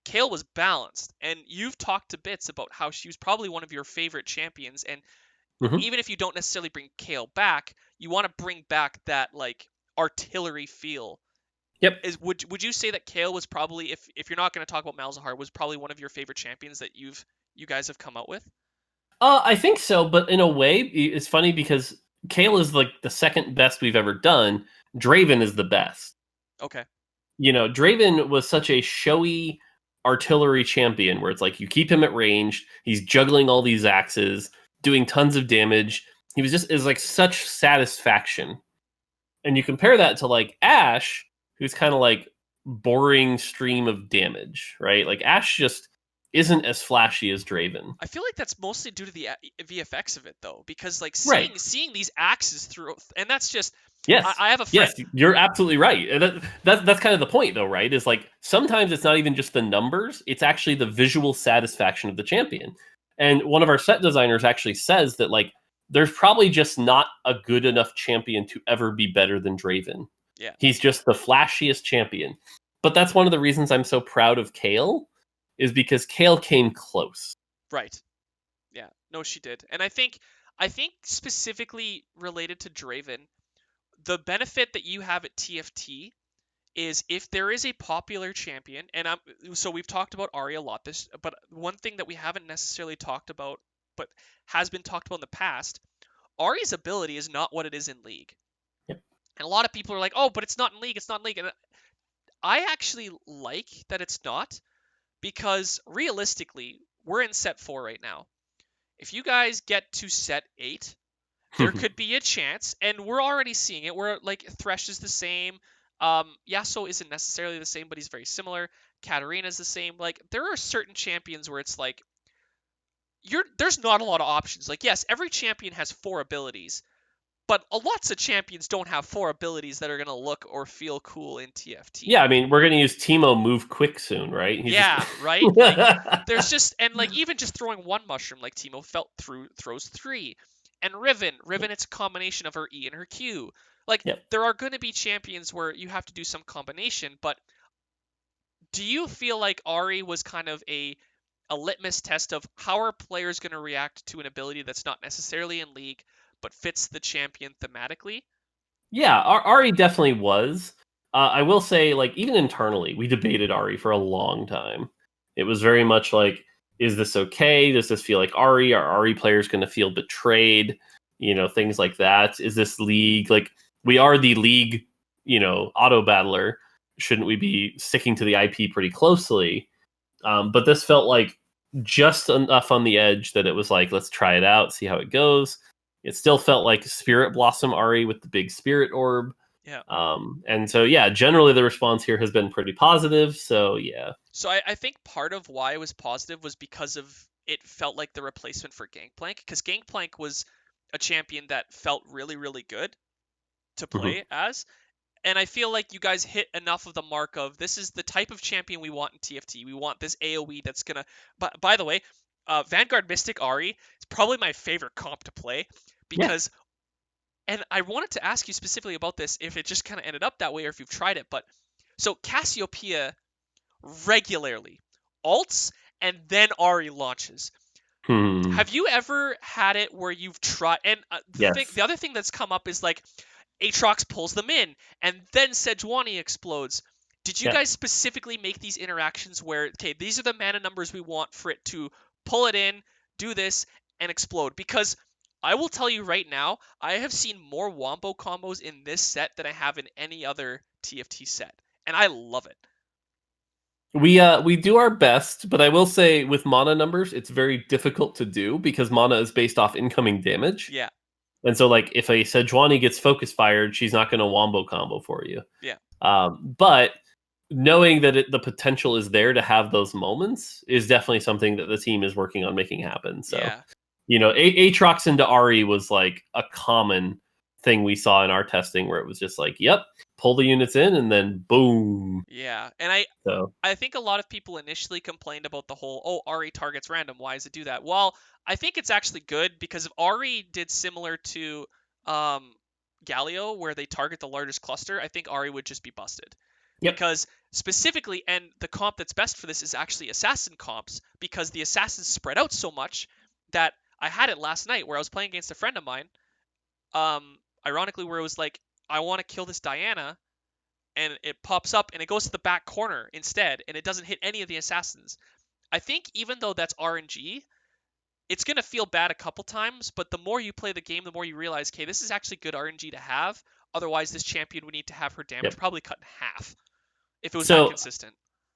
Kale was balanced, and you've talked to bits about how she was probably one of your favorite champions. And Hmm. even if you don't necessarily bring Kale back, you want to bring back that like artillery feel. Yep. Would you say that Kale was probably, if you're not going to talk about Malzahar, was probably one of your favorite champions that you guys have come out with? I think so, but in a way, it's funny because Kale is like the second best we've ever done. Draven is the best. Okay. Draven was such a showy artillery champion where it's like you keep him at range, he's juggling all these axes, doing tons of damage. He was just is like such satisfaction. And you compare that to like Ash, who's kind of like boring stream of damage, right? Like Ash just isn't as flashy as Draven. I feel like that's mostly due to the VFX of it though, because like Right. seeing these axes through, and that's just Yes. I have a friend. Yes, you're absolutely right. And that's kind of the point, though, right? Is like sometimes it's not even just the numbers; it's actually the visual satisfaction of the champion. And one of our set designers actually says that like there's probably just not a good enough champion to ever be better than Draven. Yeah. He's just the flashiest champion. But that's one of the reasons I'm so proud of Kale, is because Kale came close. Right. Yeah. No, she did. And I think specifically related to Draven, the benefit that you have at TFT is if there is a popular champion, and so we've talked about Ari a lot this, but one thing that we haven't necessarily talked about, but has been talked about in the past, Ari's ability is not what it is in League. Yep. And a lot of people are like, "Oh, but it's not in League, it's not in League." And I actually like that it's not, because realistically, we're in set 4 right now. If you guys get to set 8, there could be a chance, and we're already seeing it, where like Thresh is the same. Yasuo isn't necessarily the same, but he's very similar. Katarina is the same. Like there are certain champions where it's like there's not a lot of options. Like yes, every champion has 4 abilities, but lots of champions don't have 4 abilities that are going to look or feel cool in TFT. Yeah, I mean, we're gonna use Teemo Move Quick soon, right? He's just Yeah, right? Like there's just and like even just throwing one mushroom like Teemo felt throws 3. And Riven it's a combination of her E and her Q. Like Yep. there are going to be champions where you have to do some combination, but do you feel like Ari was kind of a litmus test of how are players going to react to an ability that's not necessarily in League but fits the champion thematically? Yeah, Ari definitely was. I will say, like, even internally, we debated Ari for a long time. It was very much like, is this okay? Does this feel like Ari? Are Ari players going to feel betrayed? You know, things like that. Is this league like we are the league? You know, auto battler. Shouldn't we be sticking to the IP pretty closely? But this felt like just enough on the edge that it was like, let's try it out, see how it goes. It still felt like Spirit Blossom Ari with the big spirit orb. Yeah. And so, yeah, generally the response here has been pretty positive. So, yeah. So I think part of why it was positive was because of it felt like the replacement for Gangplank, because Gangplank was a champion that felt really, really good to Mhm. play as. And I feel like you guys hit enough of the mark of this is the type of champion we want in TFT. We want this AoE that's gonna. But by the way, Vanguard Mystic Ari is probably my favorite comp to play Yeah. because. And I wanted to ask you specifically about this if it just kind of ended up that way or if you've tried it. But so Cassiopeia regularly alts and then Ari launches. Hmm. Have you ever had it where you've tried? And Yes. the other thing that's come up is like Aatrox pulls them in, and then Sejuani explodes. Did you Yeah. guys specifically make these interactions where, okay, these are the mana numbers we want for it to pull it in, do this, and explode? Because I will tell you right now, I have seen more wombo combos in this set than I have in any other TFT set, and I love it. We do our best, but I will say with mana numbers, it's very difficult to do because mana is based off incoming damage. Yeah, And so, like, if a Sejuani gets focus fired, she's not going to wombo combo for you. yeah, But knowing that the potential is there to have those moments is definitely something that the team is working on making happen. So, yeah. you know, Aatrox into Ari was like a common thing we saw in our testing where it was just like, yep, pull the units in and then boom. Yeah, and I So, I think a lot of people initially complained about the whole, oh, Ari targets random. Why does it do that? Well, I think it's actually good because if Ari did similar to um, Galio, where they target the largest cluster, I think Ari would just be busted. yep, Because specifically, and the comp that's best for this is actually assassin comps, because the assassins spread out so much that I had it last night where I was playing against a friend of mine. Ironically, where it was like, I want to kill this Diana, and it pops up and it goes to the back corner instead, and it doesn't hit any of the assassins. I think even though that's RNG, it's going to feel bad a couple times, but the more you play the game, the more you realize, okay, this is actually good RNG to have. Otherwise, this champion would need to have her damage yep. probably cut in half if it was that So consistent.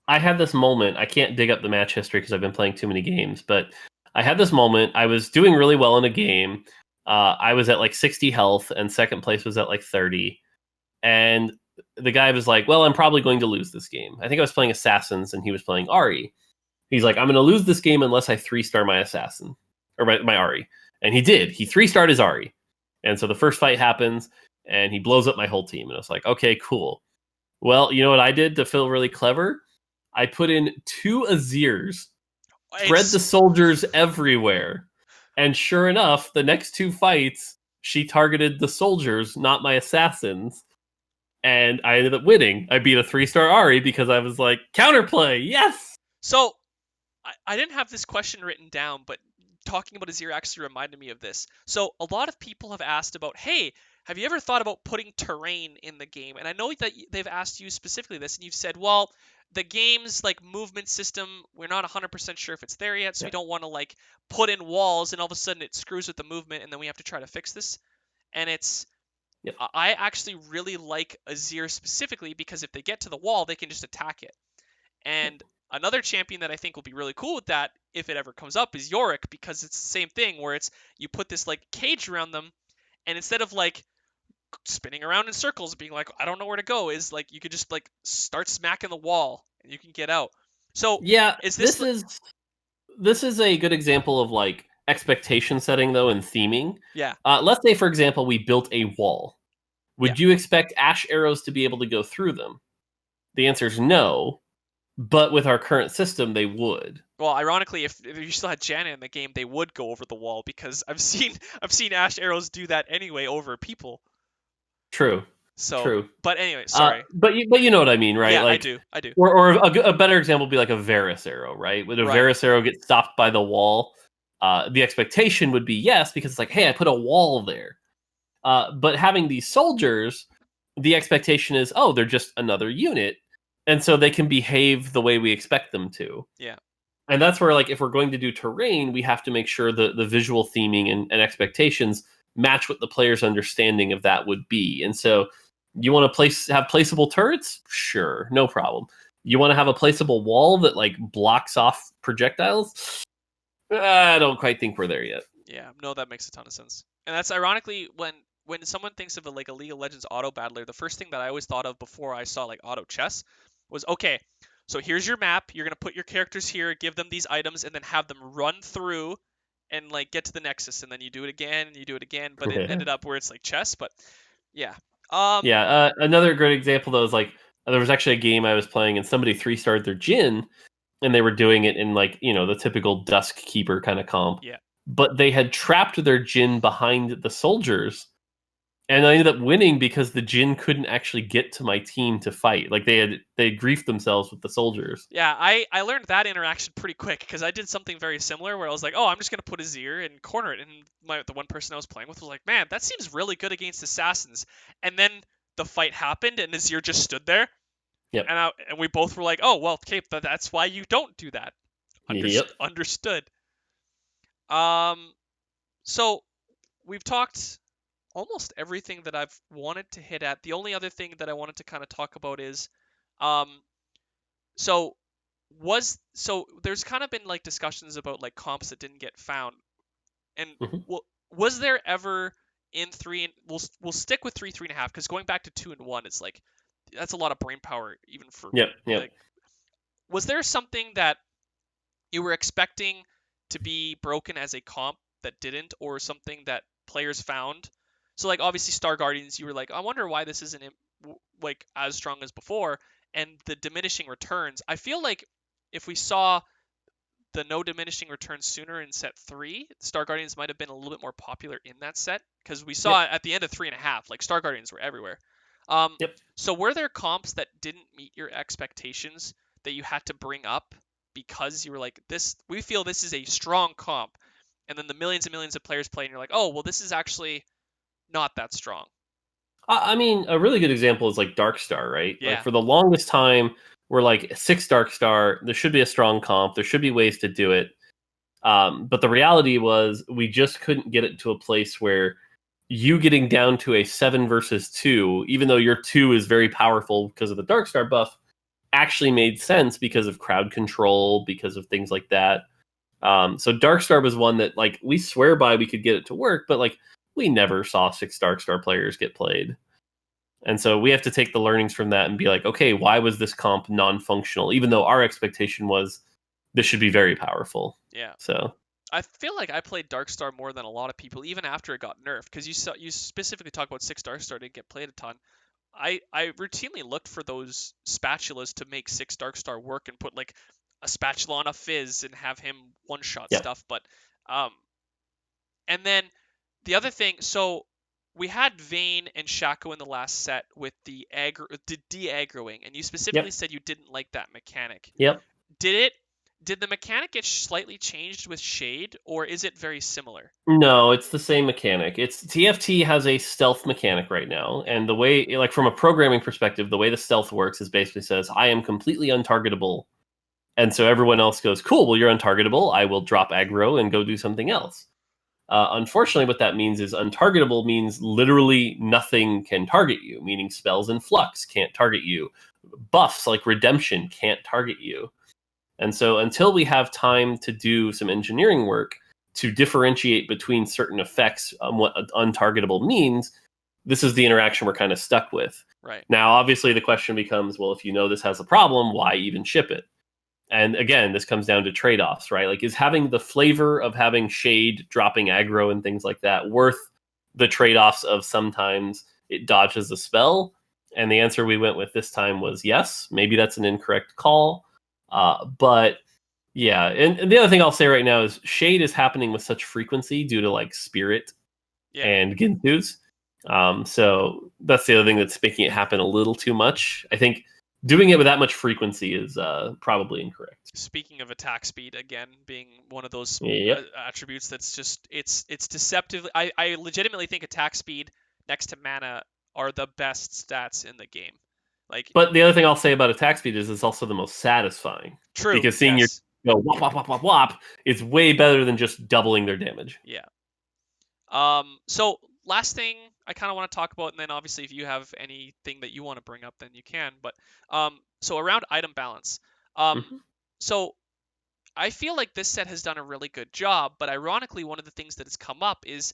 I had this moment. I can't dig up the match history because I've been playing too many games, but I had this moment. I was doing really well in a game. I was at like 60 health, and second place was at like 30. And the guy was like, "Well, I'm probably going to lose this game." I think I was playing assassins, and he was playing Ari. He's like, "I'm going to lose this game unless I 3-star my assassin or my Ari." And he did. He 3-starred his Ari. And so the first fight happens, and he blows up my whole team. And I was like, "Okay, cool." Well, you know what I did to feel really clever? I put in 2 Azirs, spread It's the soldiers everywhere. And sure enough, the next 2 fights, she targeted the soldiers, not my assassins. And I ended up winning. I beat a 3-star Ari because I was like, counterplay, yes! so I didn't have this question written down, but talking about Azir actually reminded me of this. So a lot of people have asked about, hey, have you ever thought about putting terrain in the game? And I know that they've asked you specifically this, and you've said, well, the game's like movement system, we're not 100% sure if it's there yet, so Yeah, we don't want to like put in walls and all of a sudden it screws with the movement, and then we have to try to fix this. And it's yep, I actually really like Azir specifically because if they get to the wall, they can just attack it. yep, And another champion that I think will be really cool with that, if it ever comes up, is Yorick, because it's the same thing where it's you put this like cage around them, and instead of like spinning around in circles, being like, I don't know where to go, is like you could just like start smacking the wall and you can get out. So yeah. is this This is a good example of like expectation setting though and theming. Yeah. Let's say, for example, we built a wall. Yeah. Would you expect ash arrows to be able to go through them? The answer is no. But with our current system, they would. Well, ironically, if you still had Janna in the game, they would go over the wall because I've seen Ash arrows do that anyway over people. True. So, True. but anyway, sorry. But you know what I mean, right? Yeah, I Like, do. I do. or a better example would be like a Varus arrow, right? When a Right. Varus arrow gets stopped by the wall, the expectation would be yes, because it's like, hey, I put a wall there. But having these soldiers, the expectation is, oh, they're just another unit, and so they can behave the way we expect them to. Yeah. And that's where, like, if we're going to do terrain, we have to make sure the visual theming and expectations match what the player's understanding of that would be. And so, you want to have placeable turrets? Sure, no problem. You want to have a placeable wall that like blocks off projectiles? I don't quite think we're there yet. Yeah. No, that makes a ton of sense. And that's ironically when someone thinks of like a League of Legends auto battler, the first thing that I always thought of before I saw like auto chess was, okay, so here's your map. You're gonna put your characters here, give them these items, and then have them run through and like get to the nexus, and then you do it again and you do it again. But it ended up where it's like chess. But yeah. Yeah. Another great example though is like there was actually a game I was playing and somebody 3-starred their Jhin, and they were doing it in like the typical Dusk Keeper kind of comp. Yeah. But they had trapped their Jhin behind the soldiers, and I ended up winning because the Jhin couldn't actually get to my team to fight. Like they had griefed themselves with the soldiers. Yeah, I learned that interaction pretty quick because I did something very similar where I was like, oh, I'm just gonna put a Azir and corner it, and the one person I was playing with was like, man, that seems really good against assassins. And then the fight happened, and Azir just stood there, Yep. and we both were like, oh, well, okay, that's why you don't do that. Yep. Understood. So we've talked almost everything that I've wanted to hit at. The only other thing that I wanted to kind of talk about is, so there's kind of been like discussions about like comps that didn't get found, and was there ever in three? And we'll stick with 3.5 because going back to 2 and 1 is like that's a lot of brain power even for Yep. like. Was there something that you were expecting to be broken as a comp that didn't, or something that players found? So like obviously Star Guardians, you were like, I wonder why this isn't like as strong as before, and the diminishing returns. I feel like if we saw the no diminishing returns sooner in set 3, Star Guardians might have been a little bit more popular in that set because we saw it at the end of 3.5, like Star Guardians were everywhere. Yep. So were there comps that didn't meet your expectations that you had to bring up because you were like, we feel this is a strong comp, and then the millions and millions of players play, and you're like, oh, well, this is actually not that strong? I mean, a really good example is like Darkstar, right? Yeah. Like for the longest time, we're like 6 Darkstar. There should be a strong comp. There should be ways to do it. But the reality was we just couldn't get it to a place where you getting down to a 7 versus 2, even though your 2 is very powerful because of the Darkstar buff, actually made sense because of crowd control, because of things like that. So Darkstar was one that like we swear by we could get it to work, but like we never saw 6 Darkstar players get played. And so we have to take the learnings from that and be like, okay, why was this comp non-functional? Even though our expectation was this should be very powerful. Yeah. So I feel like I played Darkstar more than a lot of people, even after it got nerfed, because you specifically talk about 6 Darkstar didn't get played a ton. I routinely looked for those spatulas to make 6 Darkstar work and put like a spatula on a Fizz and have him one-shot stuff. But and then the other thing, so we had Vayne and Shaco in the last set with the de-aggroing, and you specifically said you didn't like that mechanic. Yep. Did the mechanic get slightly changed with Shade, or is it very similar? No, it's the same mechanic. It's TFT has a stealth mechanic right now, and the way, like from a programming perspective, the way the stealth works is basically says, I am completely untargetable. And so everyone else goes, cool, well, you're untargetable. I will drop aggro and go do something else. Unfortunately, what that means is untargetable means literally nothing can target you, meaning spells and flux can't target you. Buffs like redemption can't target you. And so until we have time to do some engineering work to differentiate between certain effects on what untargetable means, this is the interaction we're kind of stuck with. Right. Now, obviously, the question becomes, well, if you know this has a problem, why even ship it? And again, this comes down to trade-offs, right? Like, is having the flavor of having shade, dropping aggro, and things like that worth the trade-offs of sometimes it dodges a spell? And the answer we went with this time was yes. Maybe that's an incorrect call, but yeah. And the other thing I'll say right now is shade is happening with such frequency due to like spirit Yeah. and Ginthus. So that's the other thing that's making it happen a little too much. I think doing it with that much frequency is probably incorrect. Speaking of attack speed, again being one of those Yep. attributes that's just it's deceptively. I legitimately think attack speed next to mana are the best stats in the game. Like, But the other thing I'll say about attack speed is it's also the most satisfying true, because seeing your yes, go wop wop wop wop wop is way better than just doubling their damage. yeah. So last thing I kind of want to talk about, and then obviously if you have anything that you want to bring up, then you can. But so around item balance. Mhm. So I feel like this set has done a really good job, but ironically, one of the things that has come up is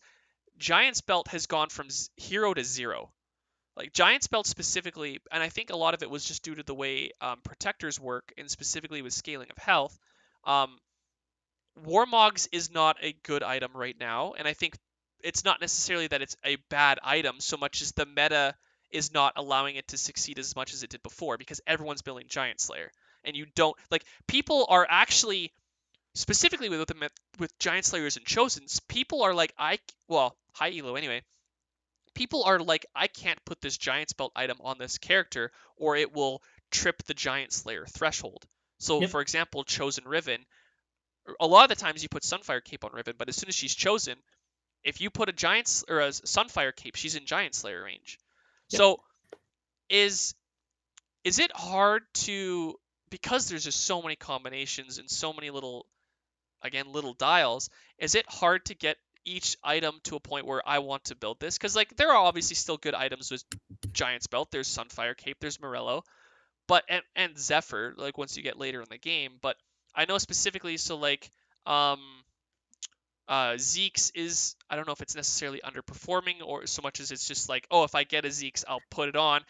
Giant's Belt has gone from hero to zero. Like Giant's Belt specifically, and I think a lot of it was just due to the way protectors work, and specifically with scaling of health. Um, Warmogs is not a good item right now, and I think it's not necessarily that it's a bad item so much as the meta is not allowing it to succeed as much as it did before because everyone's building Giant Slayer, and you don't like people are actually specifically with Giant Slayers and Chosens, people are like high elo anyway. People are like I can't put this Giant Belt item on this character or it will trip the Giant Slayer threshold. So Yep. for example, Chosen Riven, a lot of the times you put Sunfire Cape on Riven, but as soon as she's chosen, if you put a Sunfire Cape, she's in Giant Slayer range. Yep. So is is it hard to, because there's just so many combinations and so many little dials, is it hard to get each item to a point where I want to build this? Because like there are obviously still good items with Giant's Belt. There's Sunfire Cape, there's Morello, but and Zephyr, like once you get later in the game. But I know specifically, so like um Zeke's is, I don't know if it's necessarily underperforming or so much as it's just like, oh, if I get a Zeke's, I'll put it on.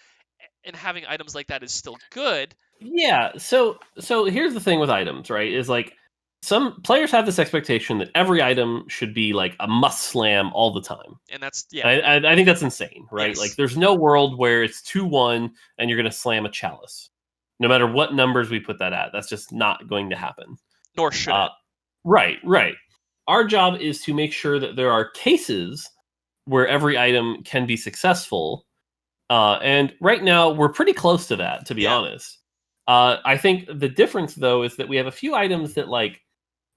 And having items like that is still good. Yeah. So here's the thing with items, right? Is like some players have this expectation that every item should be like a must slam all the time. And that's, yeah, I think that's insane, right? Like, yes, there's no world where it's 2-1 and you're going to slam a chalice. No matter what numbers we put that at, that's just not going to happen. nor should Uh, it. right, right. Our job is to make sure that there are cases where every item can be successful. And right now, we're pretty close to that, to be Yeah, honest. I think the difference, though, is that we have a few items that, like,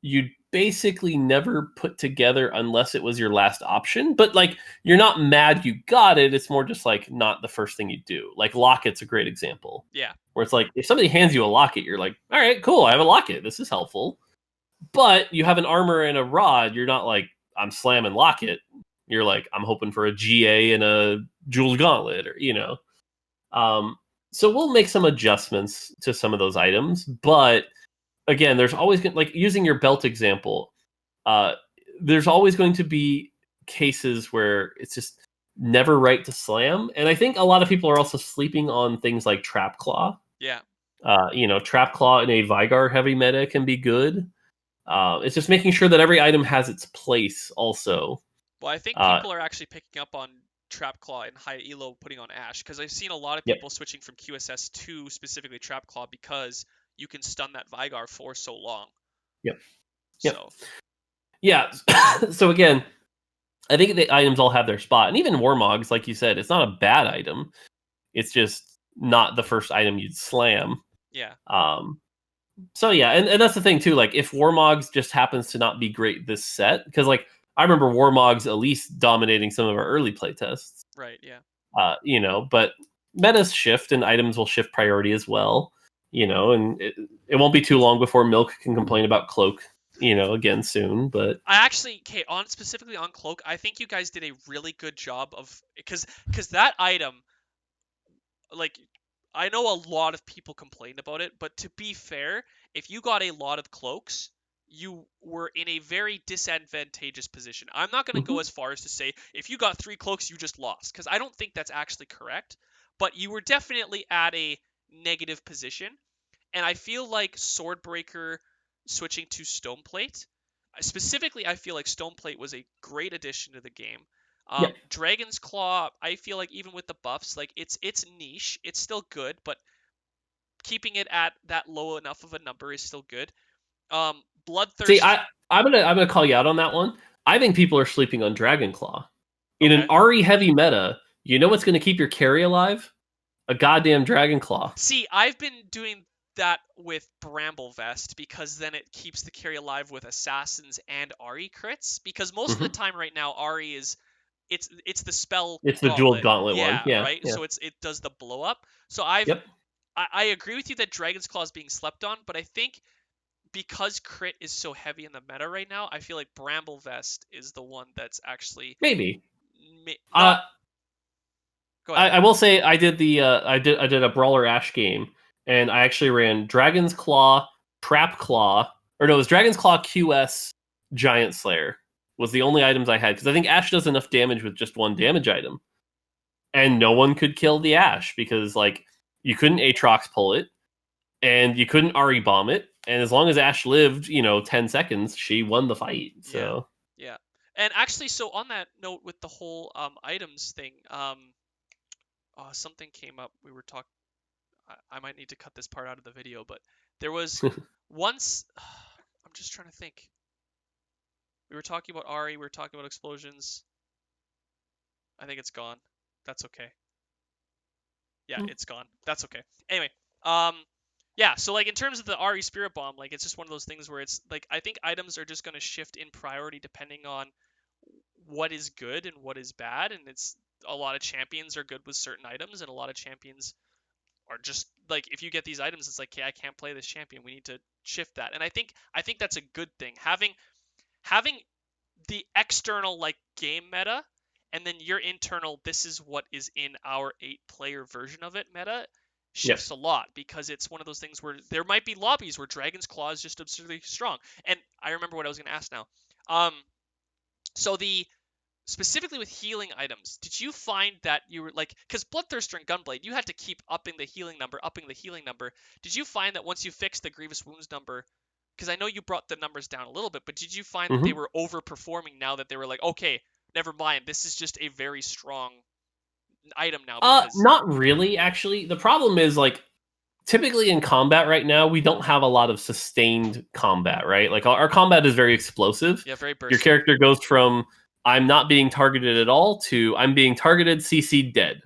you basically never put together unless it was your last option. But like, you're not mad you got it. It's more just like not the first thing you do. Like Locket's a great example, yeah, where it's like if somebody hands you a Locket, you're like, all right, cool, I have a Locket. This is helpful. But you have an armor and a rod. You're not like I'm slamming Locket. You're like I'm hoping for a GA and a Jules Gauntlet, or Um, so we'll make some adjustments to some of those items, but again, there's always like using your belt example. Uh, there's always going to be cases where it's just never right to slam, and I think a lot of people are also sleeping on things like Trap Claw. yeah. Trap Claw in a Vigar heavy meta can be good. It's just making sure that every item has its place. Also, Well, I think uh, people are actually picking up on Trap Claw and high elo putting on Ash because I've seen a lot of yep, people switching from QSS to specifically Trap Claw because you can stun that Vigar for so long. yep, yep, So yeah. So again, I think the items all have their spot, and even Warmogs, like you said, it's not a bad item. It's just not the first item you'd slam. yeah, Um, so yeah, and that's the thing too. Like if Warmogs just happens to not be great this set, because like I remember Warmogs at least dominating some of our early playtests. right, yeah. But metas shift and items will shift priority as well. And it won't be too long before Milk can complain about Cloak. Again soon. But I actually, okay, on specifically on Cloak, I think you guys did a really good job of because that item, like, I know a lot of people complained about it, but to be fair, if you got a lot of cloaks, you were in a very disadvantageous position. I'm not going to go mhm, as far as to say if you got 3 cloaks, you just lost, because I don't think that's actually correct. But you were definitely at a negative position. And I feel like Swordbreaker switching to Stoneplate, specifically, I feel like Stoneplate was a great addition to the game. Yep. Dragon's Claw, I feel like even with the buffs, like it's niche. It's still good, but keeping it at that low enough of a number is still good. See, Bloodthirst. I'm gonna call you out on that one. I think people are sleeping on Dragonclaw. In an Okay. Ari heavy meta, you know what's gonna keep your carry alive? A goddamn Dragonclaw. See, I've been doing that with Bramble Vest because then it keeps the carry alive with assassins and Ari crits. Because most of the Hmm. time right now, Ari is it's the spell It's the dual gauntlet. gauntlet one. Yeah, Yeah, right. yeah. So it does the blow up. So Yep. I agree with you that Dragon's Claw is being slept on, but I think because crit is so heavy in the meta right now, I feel like Bramble Vest is the one that's actually Maybe. not. Uh, Go ahead. I will say I did a Brawler Ash game, and I actually ran Dragon's Claw, Trap Claw, or no, it was Dragon's Claw QS Giant Slayer was the only items I had because I think Ash does enough damage with just one damage item, and no one could kill the Ash because like you couldn't Aatrox pull it, and you couldn't Ari bomb it, and as long as Ash lived, 10 seconds, she won the fight. Yeah, So yeah. And actually, so on that note, with the whole items thing, something came up. We were talking. I might need to cut this part out of the video, but there was once. I'm just trying to think. We were talking about Ari. We were talking about explosions. I think it's gone. That's okay. Yeah, it's gone. That's okay. Anyway, yeah. So like in terms of the Ari Spirit Bomb, like it's just one of those things where it's like I think items are just going to shift in priority depending on what is good and what is bad, and it's a lot of champions are good with certain items, and a lot of champions are just like if you get these items, it's like, okay, I can't play this champion. We need to shift that, and I think that's a good thing. Having the external like game meta, and then your internal, this is what is in our 8-player version of it meta yep. shifts a lot because it's one of those things where there might be lobbies where Dragon's Claw is just absurdly strong. And I remember what I was going to ask now. So the specifically with healing items, did you find that you were like, because Bloodthirster and Gunblade, you had to keep upping the healing number, upping the healing number. Did you find that once you fixed the Grievous Wounds number, because I know you brought the numbers down a little bit, but did you find that they Hmm. were overperforming now that they were like, okay, never mind, this is just a very strong item now because, Not really. Actually, the problem is like typically in combat right now, we don't have a lot of sustained combat, right? Like our combat is very explosive. yeah, very Your bursty. character goes from I'm not being targeted at all to I'm being targeted, CC dead.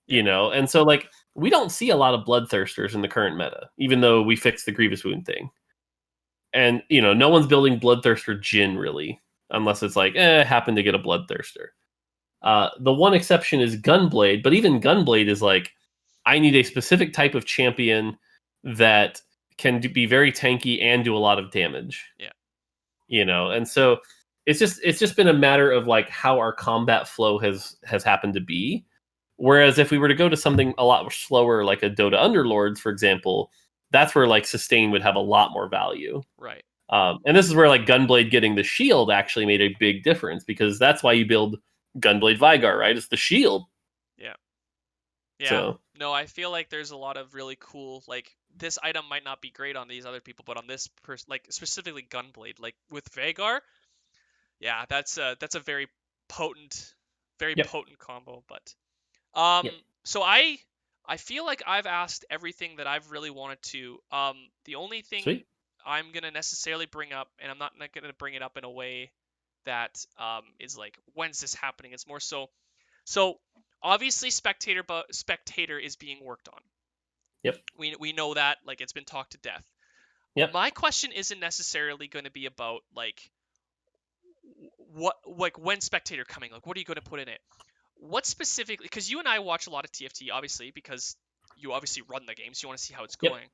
Yeah, And so like we don't see a lot of bloodthirsters in the current meta, even though we fixed the grievous wound thing. And no one's building bloodthirster Jin really, unless it's like, happened to get a bloodthirster. The one exception is Gunblade, but even Gunblade is like, I need a specific type of champion that can be very tanky and do a lot of damage. yeah, And so it's just been a matter of like how our combat flow has happened to be. Whereas if we were to go to something a lot slower, like a Dota Underlords, for example, that's where like sustain would have a lot more value. right. And this is where like Gunblade getting the shield actually made a big difference because that's why you build Gunblade Vigar, right? It's the shield. Yeah, yeah. So No, I feel like there's a lot of really cool, like, this item might not be great on these other people, but on this person, like, specifically Gunblade, like, with Vagar, yeah, that's a potent, very yep, potent combo. But um, yep, so I feel like I've asked everything that I've really wanted to. The only thing sweet. I'm gonna necessarily bring up, and I'm not gonna bring it up in a way that is like, when's this happening? It's more so obviously spectator is being worked on. Yep, We know that, like, it's been talked to death. yep. My question isn't necessarily going to be about like what, like, when spectator coming, like what are you going to put in it, what specifically, because you and I watch a lot of TFT obviously because you obviously run the game, so you want to see how it's Yep. going.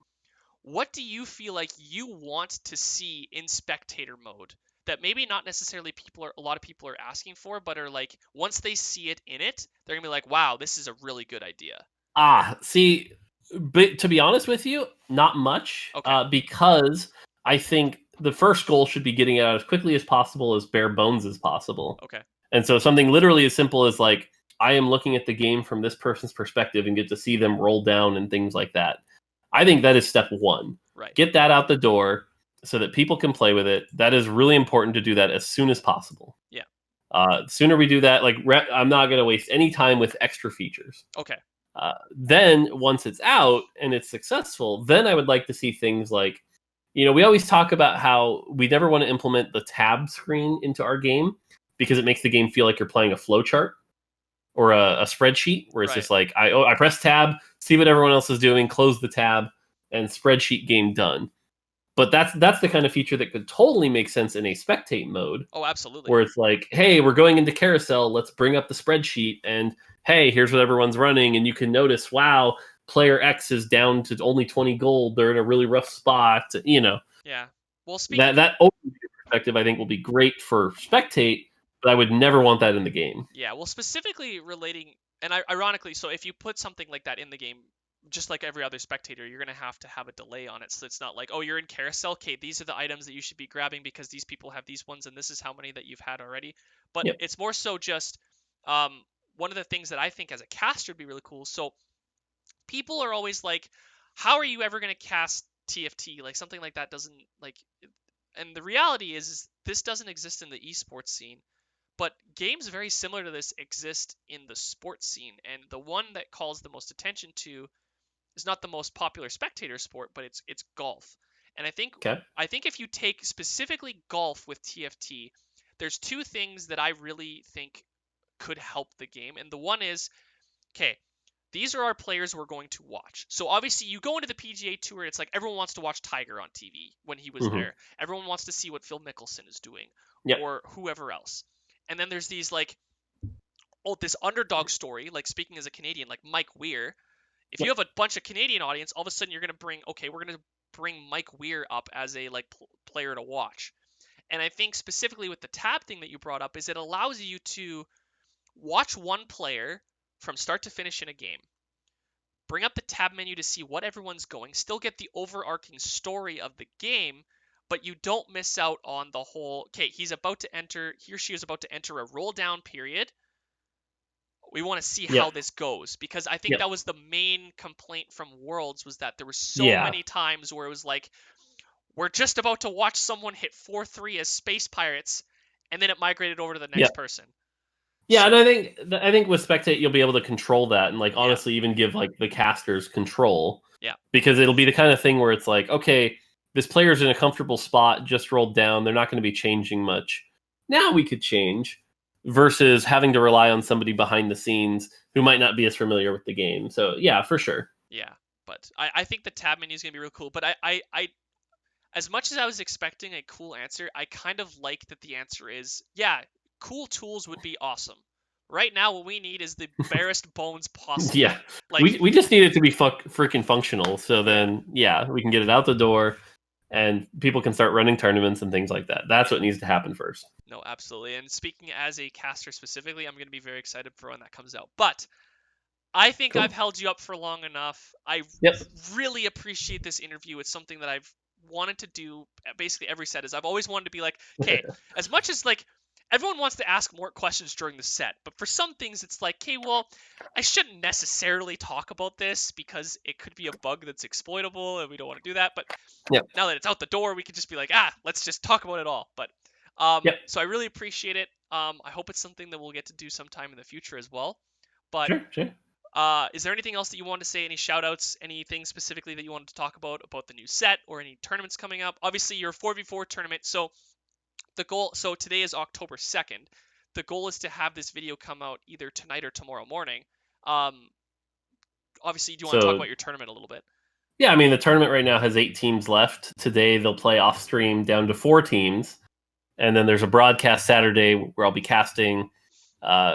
What do you feel like you want to see in spectator mode that maybe not necessarily a lot of people are asking for, but are like, once they see it in it, they're gonna be like, wow, this is a really good idea. See, but to be honest with you, not much, Okay. because I think the first goal should be getting it out as quickly as possible, as bare bones as possible. Okay. And so something literally as simple as like, I am looking at the game from this person's perspective and get to see them roll down and things like that. I think that is step one. Right. Get that out the door so that people can play with it. That is really important to do that as soon as possible. Yeah. Sooner we do that, I'm not going to waste any time with extra features. Okay. Then once it's out and it's successful, then I would like to see things like, we always talk about how we never want to implement the tab screen into our game because it makes the game feel like you're playing a flowchart or a spreadsheet where it's Right. just like, I press tab, see what everyone else is doing, close the tab, and spreadsheet game done. But that's the kind of feature that could totally make sense in a spectate mode, Oh, absolutely. where it's like, hey, we're going into carousel, let's bring up the spreadsheet, and hey, here's what everyone's running, and you can notice, wow, player X is down to only 20 gold, they're in a really rough spot. Yeah. Well, That overview perspective I think will be great for spectate, but I would never want that in the game. Yeah, well, specifically relating, and ironically, so if you put something like that in the game, just like every other spectator, you're going to have a delay on it. So it's not like, oh, you're in carousel. Okay, these are the items that you should be grabbing because these people have these ones, and this is how many that you've had already. But Yep. it's more so just um, one of the things that I think as a caster would be really cool. So people are always like, how are you ever going to cast TFT? Like something like that doesn't like. And the reality is this doesn't exist in the esports scene. But games very similar to this exist in the sports scene, and the one that calls the most attention to is not the most popular spectator sport, but it's golf. And Okay. I think if you take specifically golf with TFT, there's two things that I really think could help the game. And the one is, okay, these are our players we're going to watch. So obviously you go into the PGA Tour, it's like everyone wants to watch Tiger on TV when he was Mm-hmm. there. Everyone wants to see what Phil Mickelson is doing Yep. or whoever else. And then there's these like, oh, this underdog story, like speaking as a Canadian, like Mike Weir. If you Yep. have a bunch of Canadian audience, all of a sudden you're gonna bring, okay, we're gonna bring Mike Weir up as a like player to watch. And I think specifically with the tab thing that you brought up is it allows you to watch one player from start to finish in a game. Bring up the tab menu to see what everyone's going, still get the overarching story of the game, but you don't miss out on the whole, okay, he or she is about to enter a roll down period. We want to see Yep. how this goes because I think Yep. that was the main complaint from Worlds was that there were so Yeah. many times where it was like we're just about to watch someone hit 4-3 as space pirates and then it migrated over to the next Yep. person. Yeah, and So, I think with spectate you'll be able to control that and yeah. honestly even give the casters control. Yeah. Because it'll be the kind of thing where it's like, okay, this player's in a comfortable spot, just rolled down, they're not going to be changing much. Now we could change versus having to rely on somebody behind the scenes who might not be as familiar with the game. So, yeah, for sure. Yeah. But I think the tab menu is going to be real cool, but I as much as I was expecting a cool answer, I kind of like that the answer is, yeah, cool tools would be awesome. Right now, what we need is the barest bones possible. Yeah. Like, We just need it to be freaking functional. So yeah, then, yeah, we can get it out the door and people can start running tournaments and things like that. That's what needs to happen first. no, absolutely. And speaking as a caster specifically, I'm going to be very excited for when that comes out. But I think Cool. I've held you up for long enough. I Yep. really appreciate this interview. It's something that I've wanted to do basically every set is I've always wanted to be like, okay, as much as like everyone wants to ask more questions during the set, but for some things it's like, okay, well, I shouldn't necessarily talk about this because it could be a bug that's exploitable and we don't want to do that. But Yep. now that it's out the door, we could just be like, let's just talk about it all. But Yep. so I really appreciate it. I hope it's something that we'll get to do sometime in the future as well. But Sure. is there anything else that you want to say? Any shout outs? Anything specifically that you wanted to talk about the new set or any tournaments coming up? Obviously, your 4v4 tournament. So the goal. So today is October 2nd. The goal is to have this video come out either tonight or tomorrow morning. Obviously, do you want to talk So about your tournament a little bit? yeah, I mean the tournament right now has 8 teams left. Today they'll play off stream down to 4 teams, and then there's a broadcast Saturday where I'll be casting.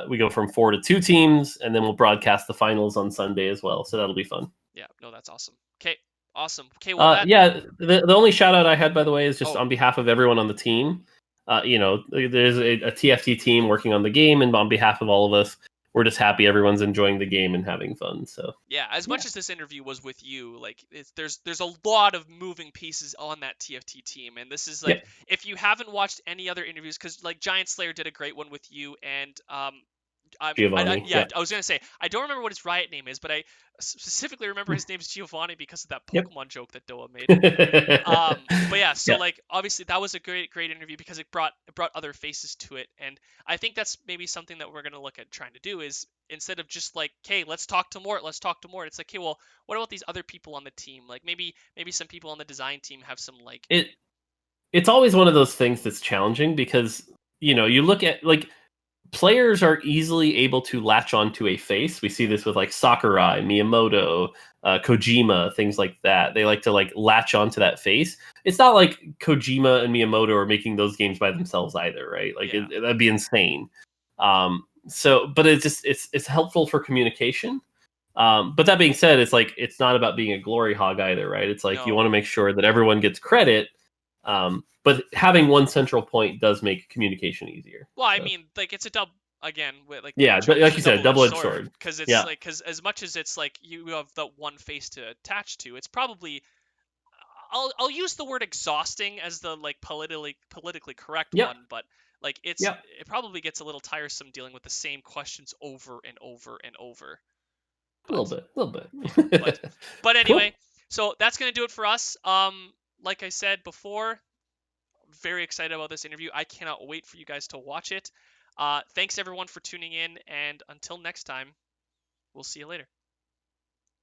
We go from 4 to 2 teams, and then we'll broadcast the finals on Sunday as well. So that'll be fun. Yeah, no, that's awesome. Okay, awesome. Okay, well Yeah, the only shout out I had by the way is just Oh. on behalf of everyone on the team. There's a TFT team working on the game, and on behalf of all of us, we're just happy everyone's enjoying the game and having fun. So yeah, as much as this interview was with you, like there's a lot of moving pieces on that TFT team, and this is like if you haven't watched any other interviews, because like Giant Slayer did a great one with you, and Giovanni. Yeah, Yeah. I was gonna say I don't remember what his riot name is, but I specifically remember his name is Giovanni because of that Yep. Pokemon joke that Doa made. But yeah, so Yeah. like obviously that was a great interview because it brought other faces to it, and I think that's maybe something that we're gonna look at trying to do is instead of just like, okay, let's talk to Mort, let's talk to Mort. It's like, okay, well, what about these other people on the team? Like maybe some people on the design team have some like, It it's always one of those things that's challenging because you look at like players are easily able to latch onto a face. We see this with like Sakurai, Miyamoto, Kojima, things like that. They like to like latch onto that face. It's not like Kojima and Miyamoto are making those games by themselves either, right? Like yeah, that'd be insane. But it's helpful for communication. But that being said, it's like it's not about being a glory hog either, right? It's like you no. want to make sure that everyone gets credit. But having one central point does make communication easier. Well, I So mean, like it's a double again with like the yeah, intro, it's like a you said, double-edged double-edged sword sword. because it's Yeah, like because as much as it's like you have that one face to attach to, it's probably I'll use the word exhausting as the like politically correct yep, one, but like yep, it probably gets a little tiresome dealing with the same questions over and over and over. a little But bit, a little yeah, but bit. anyway, Cool. so that's gonna do it for us. Like I said before, very excited about this interview. I cannot wait for you guys to watch it. Thanks everyone for tuning in, and until next time, we'll see you later.